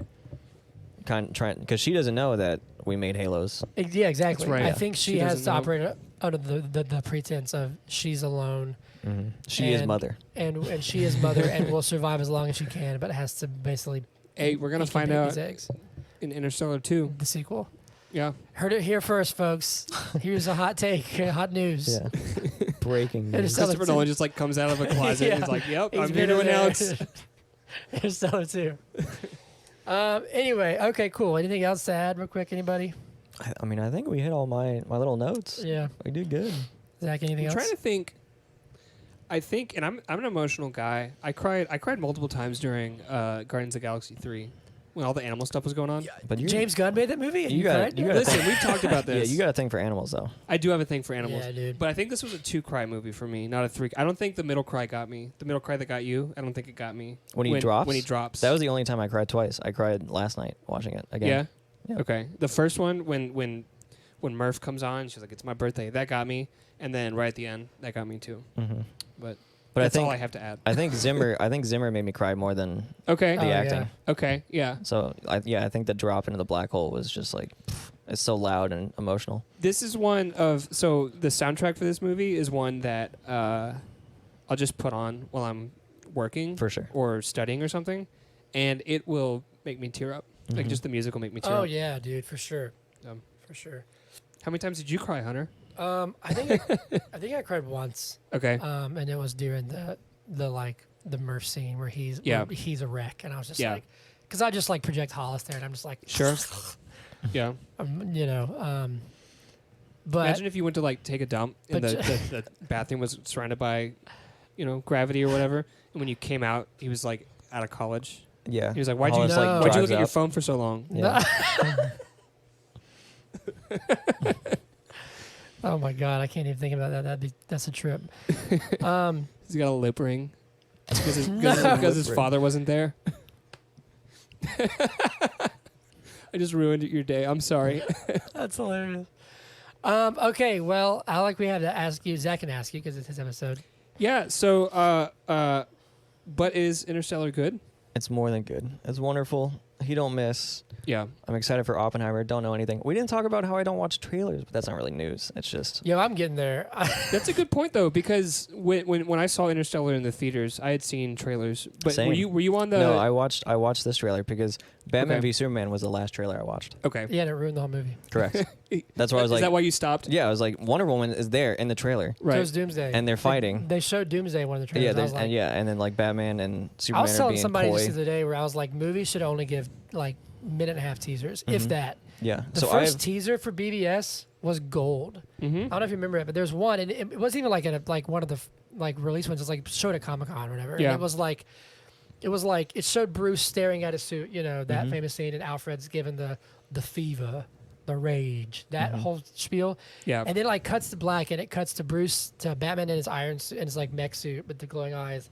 kind of trying, because she doesn't know that we made halos. Yeah, exactly. That's right. I Yeah. think She she has doesn't to know. operate under the pretense of she's alone She is And- mother. and she is mother and will survive as long as she can, but has to basically Hey, we're gonna find incubate out these eggs. in Interstellar 2. The sequel. Yeah. Heard it here first, folks. Here's a hot take, hot news. Yeah. Breaking news. Interstellar Christopher 2. Nolan just like comes out of a closet and he's like, "Yep, He's I'm been here to in there. announce." Interstellar 2. Anyway, okay, cool. Anything else to add real quick, anybody? I mean, I think we hit all my little notes. Yeah. We did good. Zach, anything I'm else? trying to think. I think, and I'm an emotional guy. I cried multiple times during Guardians of the Galaxy 3 when all the animal stuff was going on. But you, James Gunn made that movie and you gotta- cried? you gotta Listen, think- we've talked about yeah, this. you got a thing for animals though. I do have a thing for animals. Yeah, dude. But I think this was a 2-cry movie for me, not a 3. I don't think the middle cry got me. The middle cry that got you, I don't think it got me. When he drops? When he drops. That was the only time I cried twice. I cried last night watching it again. Yeah? Yeah. Okay. The first one, when Murph comes on, she's like, "It's my birthday." That got me. And then right at the end, that got me too. Mm-hmm. But But that's I think all I have to add. I think Zimmer made me cry more than Okay. the Oh, acting. yeah. Okay. Yeah. So I think the drop into the black hole was just like, it's so loud and emotional. This is one of so the soundtrack for this movie is one that I'll just put on while I'm working For sure. or studying or something, and it will make me tear up. Like Mhm. just the music will make me tear Oh up. yeah, dude, for sure. Um, For sure. How many times did you cry, Hunter? I think I cried once. Okay. And it was during the Murph scene where he's a wreck, and I was just Yeah. like, because I just like project Hollis there, and I'm just like, Sure. Yeah. But Imagine if you went to like take a dump and But the bathroom was surrounded by, gravity or whatever, and when you came out, he was like out of college. Yeah. He was like, "Why'd you Hollis, No. why'd you drives look at your up. phone for so long?" Yeah. oh my god, I can't even think about that. That's a trip. He's got a lip ring because his, No. because his Lip ring. father wasn't there. I just ruined your day. I'm sorry. That's hilarious. Okay, well, Alec, we have to ask you. Zach can ask you because it's his episode. Yeah. So, but is Interstellar good? It's more than good. It's wonderful. He don't miss. Yeah. I'm excited for Oppenheimer. Don't know anything. We didn't talk about how I don't watch trailers, but that's not really news. It's just Yo, I'm getting there. That's a good point though, because when I saw Interstellar in the theaters, I had seen trailers. But Same. were you on the? no. I watched this trailer because Batman Okay. v Superman was the last trailer I watched. Okay. Yeah, and it ruined the whole movie. Correct. That's why I was Is like, that why you stopped? yeah, I was like, Wonder Woman is there in the trailer, So it Right. was Doomsday. and they're fighting. They showed Doomsday in one of the Yeah, trailers. I was like, and then like Batman and I Superman was are telling being somebody coy. just the other day where I was like, movies should only give like minute and a half teasers, if Mhm. that. Yeah. The So first I've teaser for BBS was gold. Mm-hmm. I don't know if you remember it, but there's one, and it wasn't even like one of the release ones. It's like showed at Comic-Con or whatever. Yeah. And it showed Bruce staring at his suit, that Mhm. famous scene, and Alfred's given the fever, the rage, that Mhm. whole spiel. Yeah. And then it cuts to black, and it cuts to Bruce, to Batman in his iron suit, in his mech suit with the glowing eyes.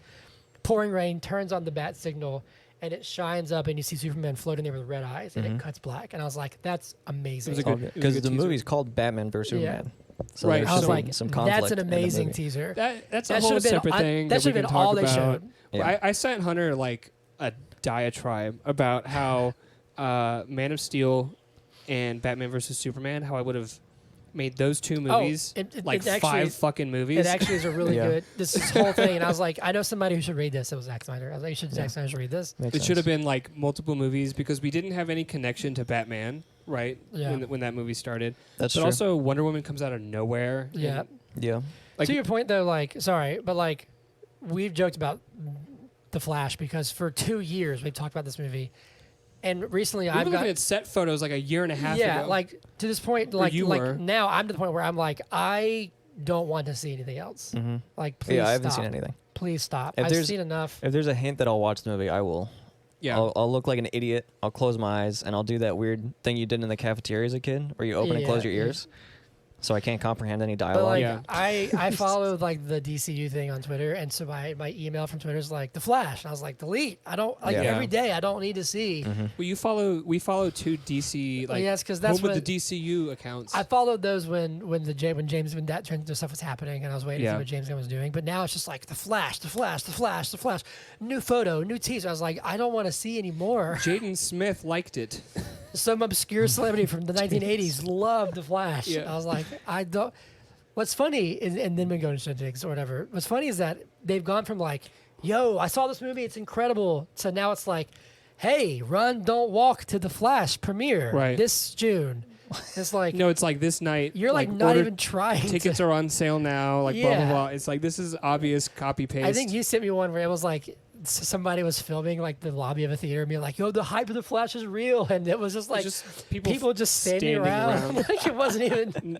pouring rain, turns on the bat signal, and it shines up, and you see Superman floating there with red eyes, and it cuts black. And I was like, that's amazing. Because the movie's called Batman vs Superman. So Right. I was like, some that's conflict an in the amazing movie. teaser. That's a That whole should've been- separate I- thing that that we should've can been talk all they about. showed. Yeah. I sent Hunter like a diatribe about how Man of Steel and Batman vs Superman, how I would have made those two movies it like actually 5 is- fucking movies. It actually is a really Yeah. good. This whole thing, and I was like, I know somebody who should read this. It was Zack Snyder. I was like, Zack Snyder should read this. Makes It should have sense. been like multiple movies because we didn't have any connection to Batman, right? Yeah. When that movie started. That's but true. also Wonder Woman comes out of nowhere. Yeah. and, Yeah. like, To your point, though, like, sorry, but like, we've joked about The Flash because for 2 years we've talked about this movie, and recently we were I've looking got at set photos like a year and a half yeah, ago. like to this point, Or like you like were. now I'm to the point where I'm like, I don't want to see anything else. Mm-hmm. Like, please Yeah, I stop. haven't seen anything. Please stop. If I've there's- seen enough. If there's a hint that I'll watch the movie, I will. yeah. I'll look like an idiot. I'll close my eyes and I'll do that weird thing you did in the cafeteria as a kid, where you open and close Yeah, your yeah. ears, so I can't comprehend any But dialogue. like, Yeah. I followed like the DCU thing on Twitter, and so my email from Twitter is like The Flash. And I was like, delete. I don't like Yeah. every day. I don't need to see. Mm-hmm. Well, we follow 2 DC like yes, because that's home when of the DCU accounts. I followed those when that transgender stuff was happening, and I was waiting to Yeah. see what James Gunn was doing. But now it's just like The Flash, The Flash, The Flash, The Flash. New photo, new teaser. I was like, I don't want to see anymore. Jaden Smith liked it. Some obscure celebrity from the 1980s loved The Flash. Yeah. I was like, I don't. What's funny is, and then we go into statistics or whatever. What's funny is that they've gone from like, yo, I saw this movie, it's incredible, to now it's like, hey, run, don't walk to the Flash premiere Right. this June. It's like, No, it's like this night. you're like not order- even trying. Tickets to, are on sale now. Like blah blah Yeah. blah. It's like this is obvious copy paste. I think you sent me one where it was like somebody was filming like the lobby of a theater and being like, yo, the hype of the Flash is real, and it was just like It's just people, people just standing around. Like it wasn't even.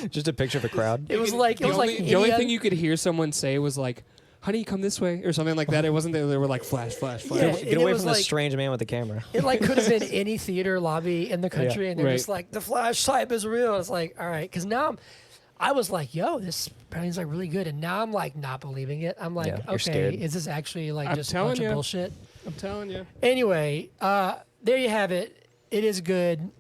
Just a picture of a crowd. It was like the only any thing you could hear someone say was like, "Honey, come this way" or something like that. It wasn't that they were like flash, flash, flash. Yeah, Get and it away was from the like- strange man with the camera. It like could have been any theater lobby in the country, and they're Right. just like, the Flash hype is real. It's like, all right, because now I was like, yo, this apparently is like really good, and now I'm like not believing it. I'm like, Yeah, you're okay, scared. is this actually like I'm just a telling bunch ya. of bullshit? I'm telling you. Anyway, there you have it. It is good.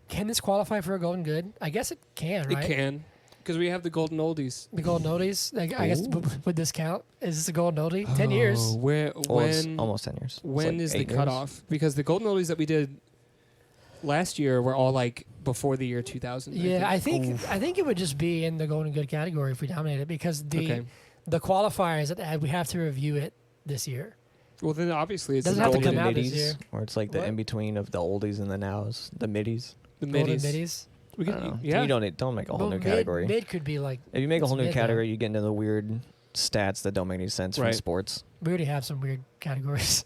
Can this qualify for a Golden Good? I guess it can, right? It can, because we have the golden oldies. The Golden Oldies. Like, I guess would this count? Is this a Golden Oldie? 10 years. Oh, Well, it's when almost 10 years. It's when like is the 8 years. cutoff? Because the golden oldies that we did last year were all like before the year 2000. Yeah, I think it would just be in the Golden Good category if we dominate it, because Okay. the qualifiers that we have to review it this year. Well, then obviously it's Doesn't the have to golden come out this middies, year. or it's like the What? in between of the oldies and the nows, the middies. the Golden middies. middies. We I can, don't know. yeah. You don't make a whole Well, new category. Mid could be like, If you make a it's whole new mid, though. category, you get into the weird stats that don't make any sense from Right. sports. we already have some weird categories.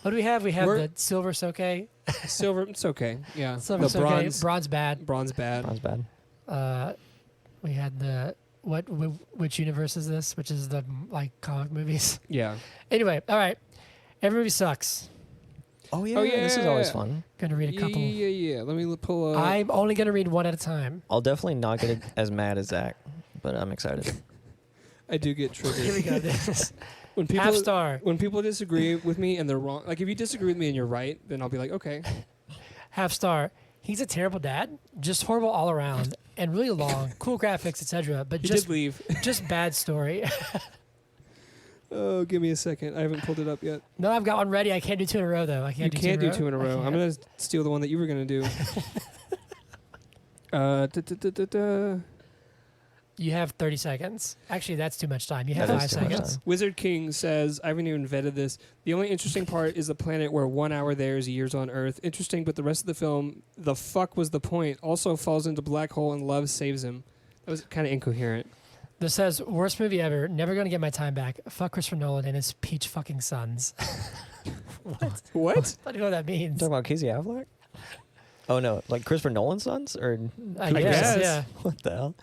What do we have? We have We're- the silver, it's okay. Silver, it's okay. Yeah. Silver, the it's okay. bronze, Bronze bad. bronze bad. Sounds bad. We had the which universe is this? Which is the like comic movies. Yeah. Anyway, all right. Every movie sucks. Oh yeah, Oh, this is always yeah. fun. Gonna read a couple. Yeah. Let me pull up. I'm only gonna read one at a time. I'll definitely not get as mad as Zach, but I'm excited. I do get Here we triggered. go. This when people half star. when people disagree with me and they're wrong. Like if you disagree with me and you're right, then I'll be like, okay. Half star. He's a terrible dad. Just horrible all around, and really long. Cool graphics, etc. But He just did leave. just bad story. Oh, give me a second. I haven't pulled it up yet. No, I've got one ready. I can't do two in a row though. I You can't. can't do do two in a row. I I'm can't. gonna steal the one that you were gonna do. Da. You have 30 seconds. Actually, that's too much time. You have That 5 is too much seconds. time. Wizard King says, I haven't even vetted this. The only interesting part is the planet where 1 hour there is years on Earth. Interesting, but the rest of the film, the fuck was the point? Also falls into black hole and love saves him. That was kind of incoherent. This says worst movie ever. Never gonna get my time back. Fuck Christopher Nolan and his peach fucking sons. What? What? I don't know what that means. Talking about Casey Affleck? Oh no, like Christopher Nolan's sons, or I I guess. guess. Yeah. what the hell?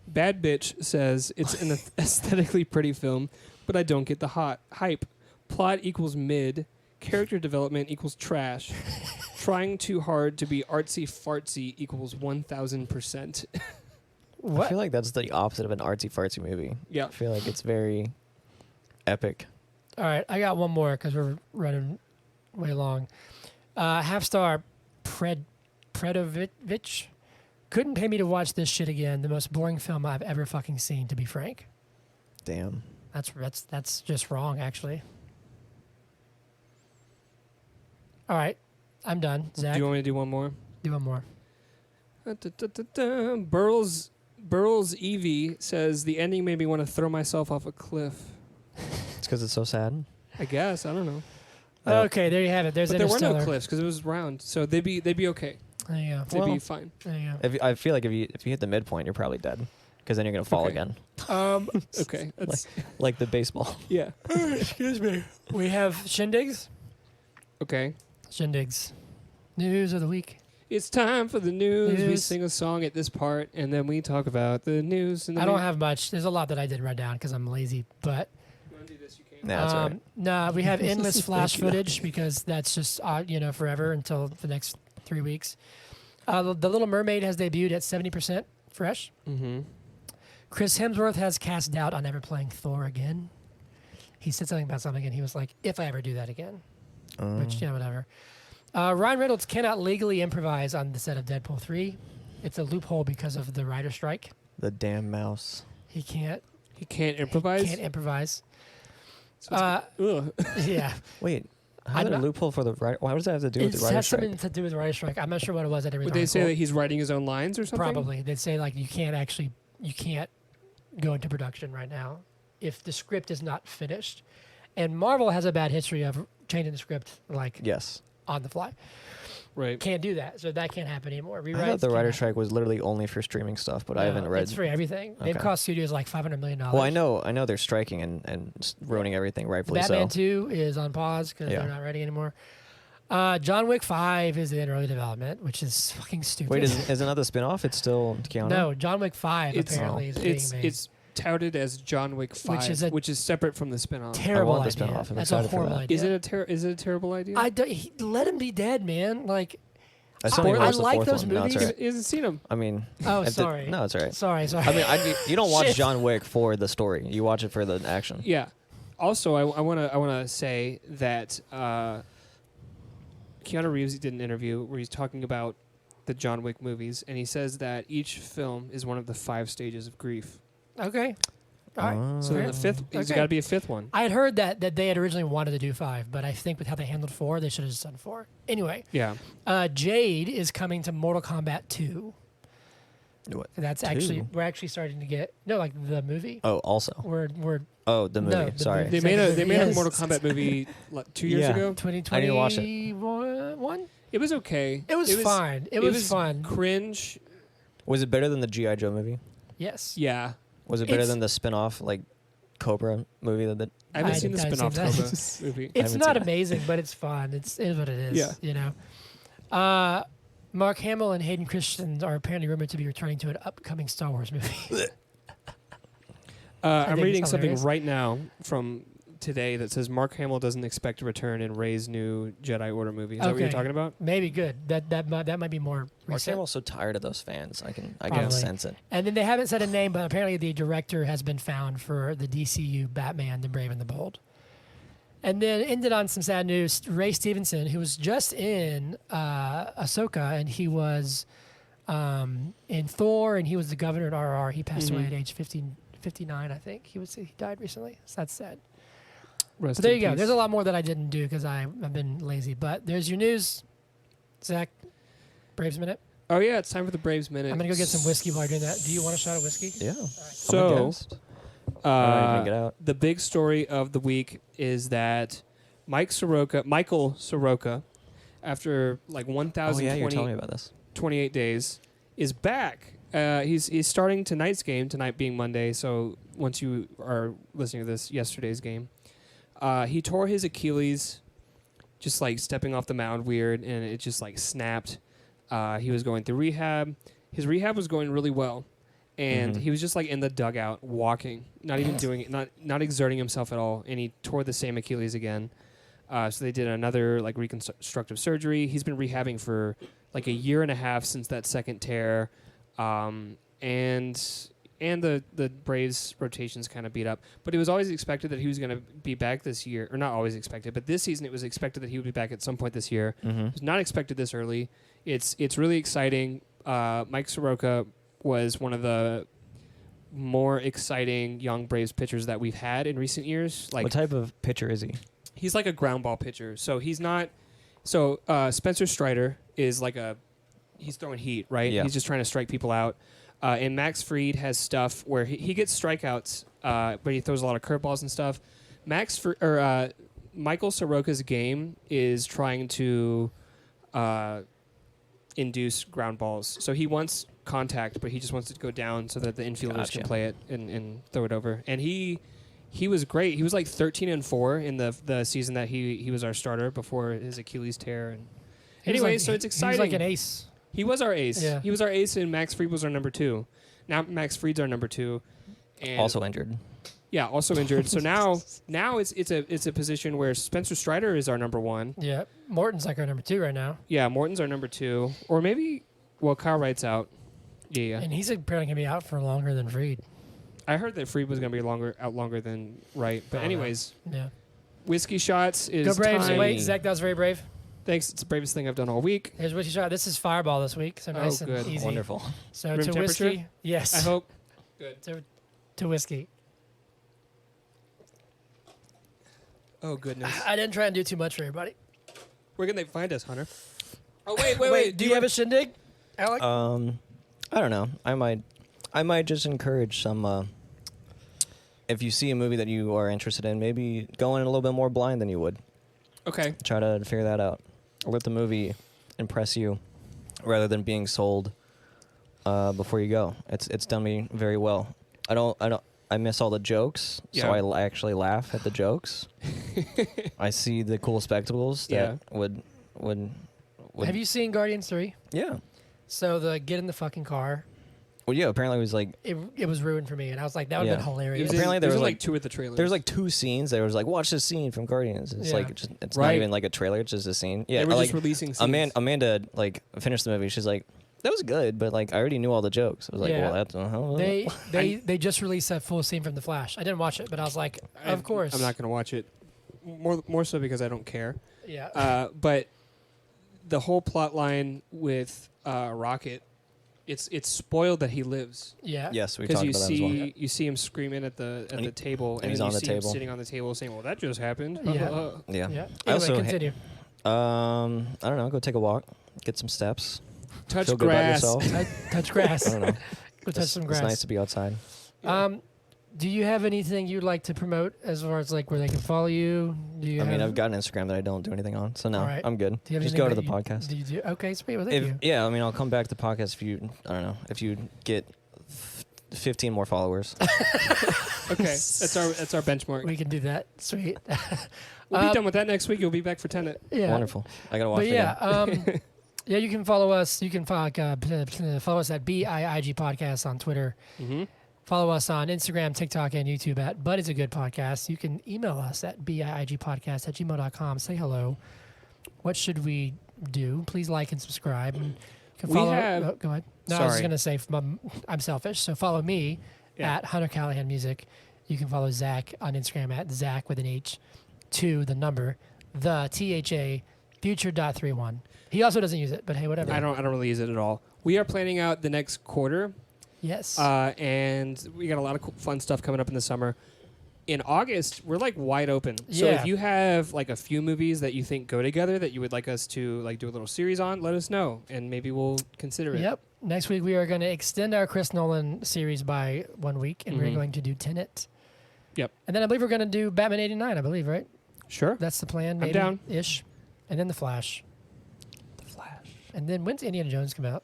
Bad Bitch says, it's an aesthetically pretty film, but I don't get the hype. Plot equals mid. Character development equals trash. Trying too hard to be artsy-fartsy equals 1,000%. I What? feel like that's the opposite of an artsy fartsy movie. Yeah. I feel like it's very epic. All right, I got one more because we're running way long. Half-star Predovich couldn't pay me to watch this shit again. The most boring film I've ever fucking seen, to be frank. Damn. That's just wrong, actually. All right, I'm done. Zach, Do you want me to do one more? do one more. Burls Evie says the ending made me want to throw myself off a cliff. It's because it's so sad. I guess, I don't know. Okay, there you have it. There's But there were Interstellar. no cliffs because it was round, so they'd be okay. There you go. They'd be fine. There you go. I feel like if you hit the midpoint, you're probably dead. Because then you're gonna fall Okay. again, Okay. That's, like the baseball. yeah. Excuse me. We have shindigs. Okay. Shindigs. News of the week. It's time for the news. We News. sing a song at this part, and then we talk about the news. And then I don't have much. There's a lot that I didn't write down because I'm lazy. But You wanna do this? You can. Nah, that's all right. no, we have endless flash footage because that's just forever until the next 3 weeks. The Little Mermaid has debuted at 70% fresh. Mm-hmm. Chris Hemsworth has cast doubt on ever playing Thor again. He said something about something, and he was like, "If I ever do that again," which whatever. Ryan Reynolds cannot legally improvise on the set of Deadpool 3. It's a loophole because of the writer strike. The damn mouse. He can't. He can't improvise. Can't improvise. Ugh. Yeah. Wait, I how did a don't- loophole for the writer? Why does that have to do with It the writer has strike? something to do with the writer strike. I'm not sure what it was. I didn't read Would the they say article. that he's writing his own lines or something? Probably. They'd say like you can't go into production right now if the script is not finished. And Marvel has a bad history of changing the script like Yes. on the fly. Right. Can't do that. So that can't happen anymore. I Rewrites thought the can't writer happen. strike was literally only for streaming stuff, but I No, haven't read. It's for everything. They've Okay. cost studios like $500 million. Well, I know they're striking and ruining everything, rightfully Batman so. 2 is on pause because Yeah. they're not ready anymore. John Wick 5 is in early development, which is fucking stupid. Wait, is another spin-off? It's still Keanu? No, John Wick 5 It's- apparently is being made. It's touted as John Wick 5, which is separate from the spin-off. Terrible I want the idea. spin-off. I'm That's a excited for horrible that. idea. Is it a terrible idea? Let him be dead, man. Like, I still need to I watch the like fourth those one. No, it's movies. all right. He hasn't seen him. I mean, oh, if the- sorry. no, it's all right. Sorry. I mean, you don't watch Shit. John Wick for the story. You watch it for the action. Yeah. Also, I want to say that Keanu Reeves did an interview where he's talking about the John Wick movies, and he says that each film is one of the 5 stages of grief. Okay. All right. So then the fifth, there's Okay. got to be a 5th one. I had heard that they had originally wanted to do 5, but I think with how they handled 4, they should have just done 4. Anyway, Yeah. Jade is coming to Mortal Kombat 2. What? That's we're actually starting to get like the movie. Oh, also. We're Oh, the movie. No, the Sorry. movie. They made a Second Mortal movie, Kombat movie 2 years Yeah. ago. 2021. I need to watch it. It It was okay. was fine. It was fun. Cringe. Was it better than the G.I. Joe movie? Yes. Yeah. Was it better It's- than the spin-off, like, Cobra movie that I haven't I seen the haven't spin-off seen Cobra that. movie. It's haven't not seen it. amazing, but it's fun. It is what it is. Yeah. You know. Mark Hamill and Hayden Christensen are apparently rumored to be returning to an upcoming Star Wars movie. I'm think reading it's something hilarious. right now from today that says Mark Hamill doesn't expect to return in Rey's new Jedi Order movie. Is that what you're Okay. talking about? Maybe good. That might be more Mark recent. Hamill's so tired of those fans. I can Probably. sense it. And then they haven't said a name, but apparently the director has been found for the DCU Batman: The Brave and the Bold. And then ended on some sad news. Ray Stevenson, who was just in Ahsoka, and he was in Thor, and he was the governor at RR. He passed away at age 59, I think. He died recently. So that's sad. Rest But there in you go. peace. There's a lot more that I didn't do because I've been lazy. But there's your news, Zach. Braves Minute. Oh yeah, it's time for the Braves minute. I'm gonna go get some whiskey while you're doing that. Do you want a shot of whiskey? Yeah. So, I can get out. the big story of the week is that Michael Soroka, after like Oh yeah, you're telling me 1,028 about this. days, is back. He's starting tonight's game, tonight being Monday, so once you are listening to this, yesterday's game. He tore his Achilles just like stepping off the mound weird, and it just like snapped. He was going through rehab. His rehab was going really well, and he was just like in the dugout walking, not even doing it, not exerting himself at all, and he tore the same Achilles again. So they did another like reconstructive surgery. He's been rehabbing for like a year and a half since that second tear, and and the Braves rotation's kind of beat up. But it was always expected that he was going to be back this year, or not always expected, but this season it was expected that he would be back at some point this year. It was not expected this early. It's really exciting. Mike Soroka was one of the more exciting young Braves pitchers that we've had in recent years. Like, what type of pitcher is he? He's like a ground ball pitcher. So he's not. So Spencer Strider is like he's throwing heat, right? Yeah. He's just trying to strike people out. And Max Fried has stuff where he gets strikeouts, but he throws a lot of curveballs and stuff. Michael Soroka's game is trying to induce ground balls. So he wants contact, but he just wants it to go down so that the infielders can play it and throw it over. And he was great. He was like 13-4 in the season that he was our starter before his Achilles tear. And anyway, so it's exciting. He was like an ace. He was our ace. Yeah. He was our ace, and Max Fried was our number 2. Now Max Fried's our number 2. And Also injured. Yeah, also injured. So now it's a position where Spencer Strider is our number 1. Yeah, Morton's like our number 2 right now. Yeah, Morton's our number 2. Or maybe, Kyle Wright's out. Yeah. And he's apparently going to be out for longer than Fried. I heard that Fried was going to be out longer than Wright. But anyways, yeah. Whiskey Shots is Go Braves. time. Wait, Zach, that was very brave. Thanks. It's the bravest thing I've done all week. Here's Whiskey Shot. This is Fireball this week, so nice good. and easy. Wonderful. So Room to temperature? whiskey. Yes. I hope. Good. To whiskey. Oh, goodness. I didn't try and do too much for everybody. Where can they find us, Hunter? Oh, wait. Do you have a shindig, Alec? I don't know. I might just encourage some. If you see a movie that you are interested in, maybe go in a little bit more blind than you would. Okay. Try to figure that out. Let the movie impress you, rather than being sold before you go. It's done me very well. I miss all the jokes, so I actually laugh at the jokes. I see the cool spectacles that would. Have you seen Guardians 3? Yeah. So the get in the fucking car. Well, yeah. Apparently, it was like it was ruined for me, and I was like, that would have been hilarious. Apparently, there was like 2 of the trailers. There was like 2 scenes. There was like, watch this scene from Guardians. It's like it's not even like a trailer. It's just a scene. Yeah, they were like, just releasing scenes. Amanda like finished the movie. She's like, that was good, but like I already knew all the jokes. I was like, well, that's they just released that full scene from The Flash. I didn't watch it, but I was like, of course. I'm not going to watch it. More so because I don't care. Yeah. But the whole plot line with Rocket, it's spoiled that he lives. Yeah. Yes, we talked about that as well. You see him screaming at the table, and he's then on you the see him table, sitting on the table saying, "Well, that just happened." Yeah. Yeah. Yeah. I Anyway, also continue. I don't know. Go take a walk, get some steps, Touch feel grass. good about yourself. Touch grass. I don't know. Go touch some grass. It's nice to be outside. Do you have anything you'd like to promote as far as like where they can follow you? I've got an Instagram that I don't do anything on, so no, All right. I'm good. Do you have Just anything go to the that podcast. Do you do? Okay, sweet. Well, thank you. Yeah, I'll come back to the podcast if you, I don't know, if you get 15 more followers. Okay, that's our benchmark. We can do that. Sweet. We'll be done with that next week. You'll be back for Tenet. Yeah. Wonderful. I gotta watch But it yeah, again. yeah, you can follow us. You can follow us at BIIG Podcast on Twitter. Mm-hmm. Follow us on Instagram, TikTok, and YouTube at But It's a Good Podcast. You can email us at biigpodcast@gmail.com. Say hello. What should we do? Please like and subscribe. And you can follow. Go ahead. No, I was just gonna say I'm selfish. So follow me at Hunter Callahan Music. You can follow Zach on Instagram at Zach with an H, to the number, the THA future.31. He also doesn't use it, but hey, whatever. I don't really use it at all. We are planning out the next quarter. Yes. And we got a lot of fun stuff coming up in the summer. In August, we're like wide open. So Yeah. if you have like a few movies that you think go together that you would like us to like do a little series on, let us know and maybe we'll consider it. Yep. Next week we are going to extend our Chris Nolan series by 1 week, and we're going to do Tenet. Yep. And then I believe we're going to do Batman 89, I believe, right? Sure. That's the plan. I'm down. Ish. And then The Flash. And then when's Indiana Jones come out?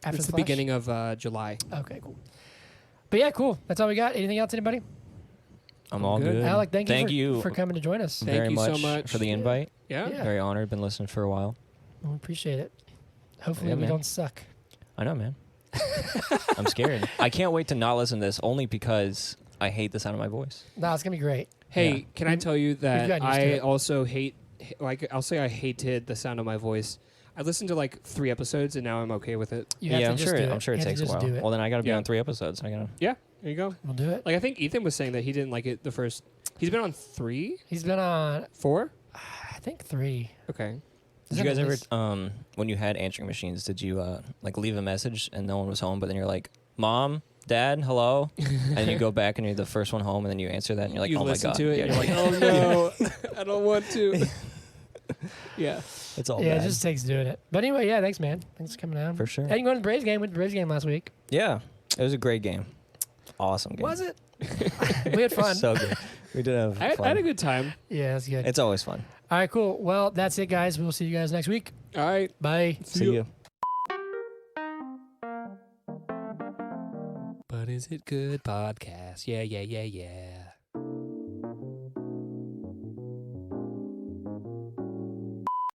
After It's the Flash? beginning of July. Okay, cool. But yeah, cool. That's all we got. Anything else, anybody? I'm all good. Alec, thank you for coming to join us. Thank very you so much much. for the invite. Yeah. Yeah. Very honored. Been listening for a while. We appreciate it. Hopefully Yeah, we man. don't suck. I know, man. I'm scared. I can't wait to not listen to this only because I hate the sound of my voice. No, it's going to be great. Hey, can I tell you that gotten used to I it. also hate, like, I'll say I hated the sound of my voice. I listened to like 3 episodes and now I'm okay with it. You have to I'm just sure. do it. I'm sure it You have takes to a just while. do it. Well, then I got to be Yeah. on 3 episodes. I gotta. Yeah, there you go. We'll do it. Like I think Ethan was saying that he didn't like it the first. He's been on 3, He's been on, 4. I think 3. Okay. Did you guys ever, when you had answering machines, did you like leave a message and no one was home, but then you're like, Mom, Dad, hello, and you go back and you're the first one home, and then you answer that, and you're like, you oh my listen god, to it. Yeah, And you're like, oh no, I don't want to. Yeah. it's all Yeah, bad. it just takes doing it. But anyway, yeah, thanks, man. Thanks for coming down. For sure. Hey, you going to the Braves game? Went to the Braves game last week. Yeah, it was a great game, awesome game. Was it? We had fun. So good. We did have I fun. had a good time. Yeah, that's good. It's always fun. All right, cool. Well, that's it, guys. We'll see you guys next week. All right. Bye. See you. But is it good podcast? Yeah, yeah, yeah, yeah.